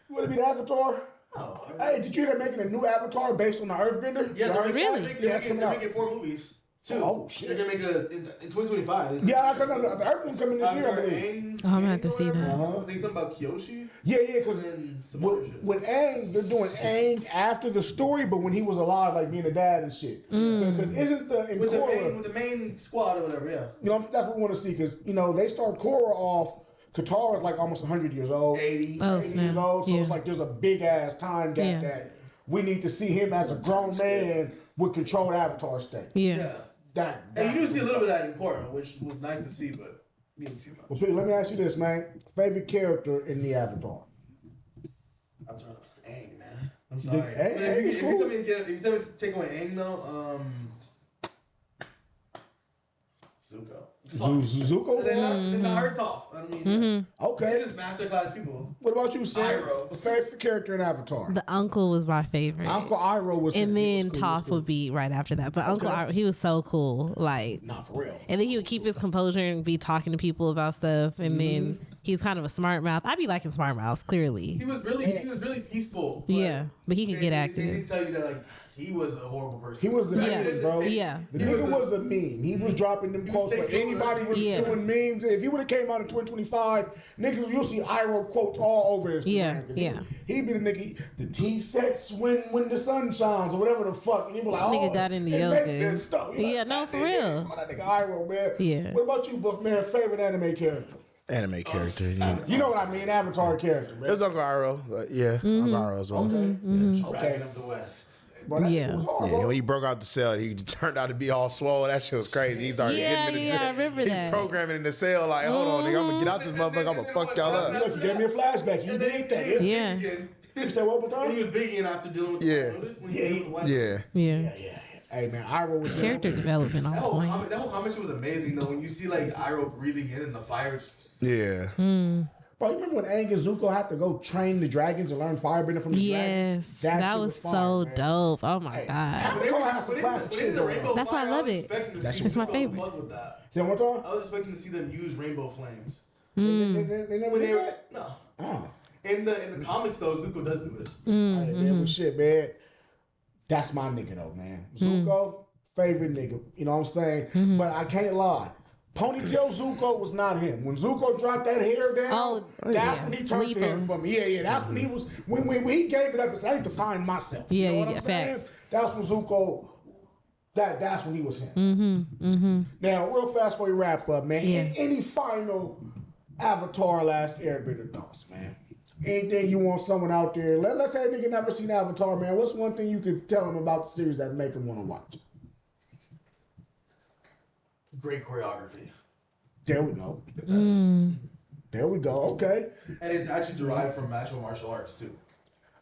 A: You want to be the Avatar?
D: Oh,
A: Hey, did you hear they're making a new Avatar based on the Earthbender?
D: yeah, they're
B: Really?
D: making 4 movies. Too.
A: Oh, shit.
D: They're gonna make in 2025.
A: Yeah, I know the Earthbender coming this year, I believe.
D: Aang,
B: Oh, I'm gonna have to see
D: whatever.
B: that.
A: Uh-huh.
D: I think something about Kyoshi.
A: Yeah, because
D: And some other shit.
A: with Aang, they're doing Aang after the story, but when he was alive, like being a dad and shit. Because isn't the in
D: With
A: Korra,
D: the main squad or whatever, yeah.
A: you know, that's what we want to see. Because you know they start Korra off. Katara is like almost 100 years old.
D: 80.
B: Oh,
A: 80
B: snap.
A: years old. So
B: Yeah.
A: it's like there's a big ass time gap
B: Yeah.
A: that we need to see him as a grown man with controlled Avatar state.
B: Yeah.
D: And you do see a little bit of that in Korra, which was nice to see, but we didn't see much.
A: Well, Pete, let me ask you this, man. Favorite character in the Avatar?
D: I'm sorry. Aang, man. I'm sorry.
A: Aang is
D: If
A: cool.
D: you tell me to take away Aang, though, Zuko.
A: Zuko?
D: Then the heart's off. I mean,
A: Okay.
D: it's just masterclass people.
A: What about you, Sam?
D: Iroh.
A: Favorite character in Avatar?
B: The uncle was my favorite.
A: Uncle Iroh was
B: and
A: he
B: then
A: was cool, he was
B: Toph
A: cool.
B: would be right after that. But Uncle Iroh, he was so cool. Like,
A: Nah, for real.
B: and then he would keep his composure and be talking to people about stuff. And then he's kind of a smart mouth. I be liking smart mouths, clearly.
D: He was really peaceful.
B: Yeah, but he could get
D: They
B: active.
D: didn't tell you that like he was a horrible person.
A: He was the
B: Yeah.
A: meme, bro.
B: Yeah.
A: The nigga was a meme. He was dropping them quotes for
D: taking
A: anybody
D: over.
A: was
B: Yeah.
A: doing memes. If he would have came out in 2025, niggas, you'll see Iroh quotes all over Instagram.
B: Yeah,
A: 'Cause
B: yeah.
A: He'd be the nigga, the tea sets when the sun shines or whatever the fuck. And he was like,
B: Nigga
A: oh,
B: got into
A: it
B: yoga.
A: makes sense stuff. You're
B: Yeah,
A: like,
B: no,
A: that
B: for
A: nigga,
B: real.
A: oh, that nigga Iroh, man.
B: Yeah.
A: What about you, Buff, man? Favorite anime character?
C: Anime character.
A: You know what I mean? Avatar character,
C: It
A: man.
C: was Uncle Iroh. Yeah, Uncle Iroh as well.
A: Okay.
D: of the West.
A: Bro, that
B: Yeah.
A: shit was hard,
C: Yeah,
A: bro.
C: when he broke out the cell, he turned out to be all swole. That shit was crazy. He's already
B: Yeah,
C: hitting in the
B: yeah,
C: gym.
B: I remember
C: he
B: that.
C: programming in the cell like, hold on, nigga, I'm gonna get out this motherfucker. I'm gonna fuck y'all up.
A: Look, you gave me a flashback. You
D: And
A: did
D: then
A: that.
B: Yeah.
A: You said what,
D: And he
A: Baton?
D: was big in after dealing with
C: Yeah.
D: the notice when he
A: Yeah,
D: dealt with the West.
C: Yeah.
B: Yeah.
A: Yeah. Hey, man, Iroh was
B: Character development on
D: That whole
B: point.
D: comment was amazing though. When you see like Iroh breathing in and the fire.
C: Yeah.
A: Bro, you remember when Aang and Zuko had to go train the dragons and learn firebending from the dragons?
B: Yes. That
A: shit
B: was
A: fire,
B: so
A: man.
B: dope. Oh my God.
A: Avatar has some classic shit
D: the
A: going
D: rainbow
A: on.
B: That's why I
D: fire,
B: love
D: was
B: it.
D: expecting to
A: That's
D: see
B: my
D: Zuko
B: favorite.
D: fuck with that.
A: Say it one time?
D: I was expecting to see them use rainbow flames.
A: They never
D: When
A: did
D: they were
A: that?
D: no.
A: Oh.
D: In the comics though, Zuko does do it.
A: Hey, man, well, shit, man. That's my nigga, though, man. Zuko, favorite nigga. You know what I'm saying? But I can't lie. Ponytail Zuko was not him. When Zuko dropped that hair down,
B: Oh,
A: that's
B: yeah.
A: when he turned to him
B: Lethal.
A: for me. Yeah, that's when he was, when he gave it up, because I need to find myself.
B: Yeah,
A: you know what
B: yeah,
A: I'm saying?
B: facts.
A: That's when Zuko, that's when he was him. Now, real fast before we wrap up, man.
B: Yeah.
A: Any final Avatar Last Airbender thoughts, man? Anything you want someone out there? Let's say a nigga never seen Avatar, man. What's one thing you could tell him about the series that make him want to watch?
D: Great choreography.
A: There we go. There we go. Okay.
D: And it's actually derived from martial arts too.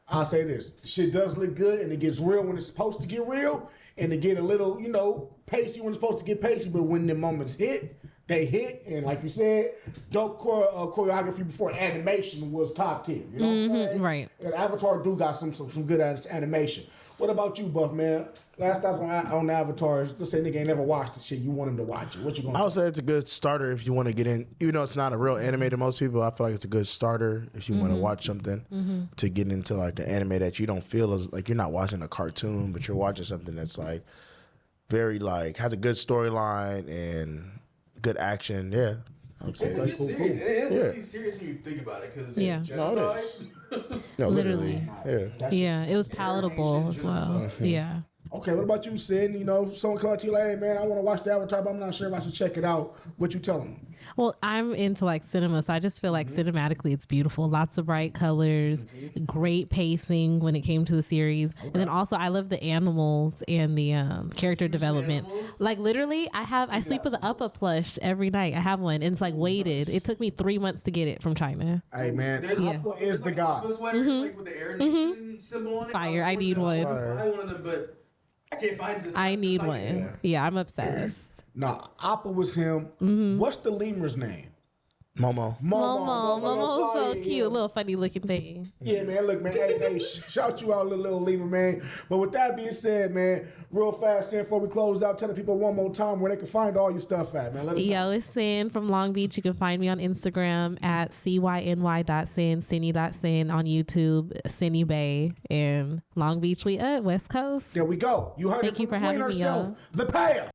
A: I'll say this. Shit does look good and it gets real when it's supposed to get real and it get a little, pacey when it's supposed to get pacey, but when the moments hit, they hit. And like you said, dope choreography before animation was top tier. You know what I'm saying?
B: right.
A: And Avatar do got some good animation. What about you, Buff, man? Last thoughts on Avatar is just say nigga ain't never watched the shit. You want him to watch it. What you gonna
C: I would say it's a good starter if you want to get in. Even though it's not a real anime to most people, I feel like it's a good starter if you want to watch something to get into like an anime that you don't feel as like you're not watching a cartoon, but you're watching something that's like very like has a good storyline and good action. Yeah, I would say.
D: It's a good series. And it is
C: Yeah.
D: really serious when you think about it because
B: Yeah.
C: No, it
D: genocide.
C: No,
B: Literally.
C: Yeah.
A: That's
B: Yeah, it was palatable
D: Ancient
B: as well.
D: genocide.
B: Yeah.
A: Okay, what about you, Sin? You know, if someone come up to you like, hey, man, I want to watch the Avatar, but I'm not sure if I should check it out. What you tell them?
B: Well, I'm into like cinema, so I just feel like cinematically it's beautiful. Lots of bright colors, great pacing when it came to the series. And then also I love the animals and the character development. Like literally I sleep with an Uppa plush every night. I have one and it's like weighted. It took me 3 months to get it from China.
A: Hey, man, Appa is the guy.
D: Like with the Air Nation symbol on it.
B: Fire, I need one.
D: I want one of them, but I can't find this.
B: I need one. Yeah, I'm obsessed.
A: Nah, Appa was him. What's the lemur's name?
C: Momo.
B: Momo's so cute, little funny looking thing.
A: Yeah, man. Look, man. Hey, shout you out, little lemur, man. But with that being said, man, real fast, Sin, before we close out, telling people one more time where they can find all your stuff at, man.
B: Yo, it's Sin from Long Beach. You can find me on Instagram at cyny.sin, CYNY.sin, on YouTube, CYNY Bay, and Long Beach. We West Coast.
A: There we go. You heard
B: Thank
A: it from
B: you for
A: the queen
B: having me,
A: herself,
B: y'all.
A: the Paya.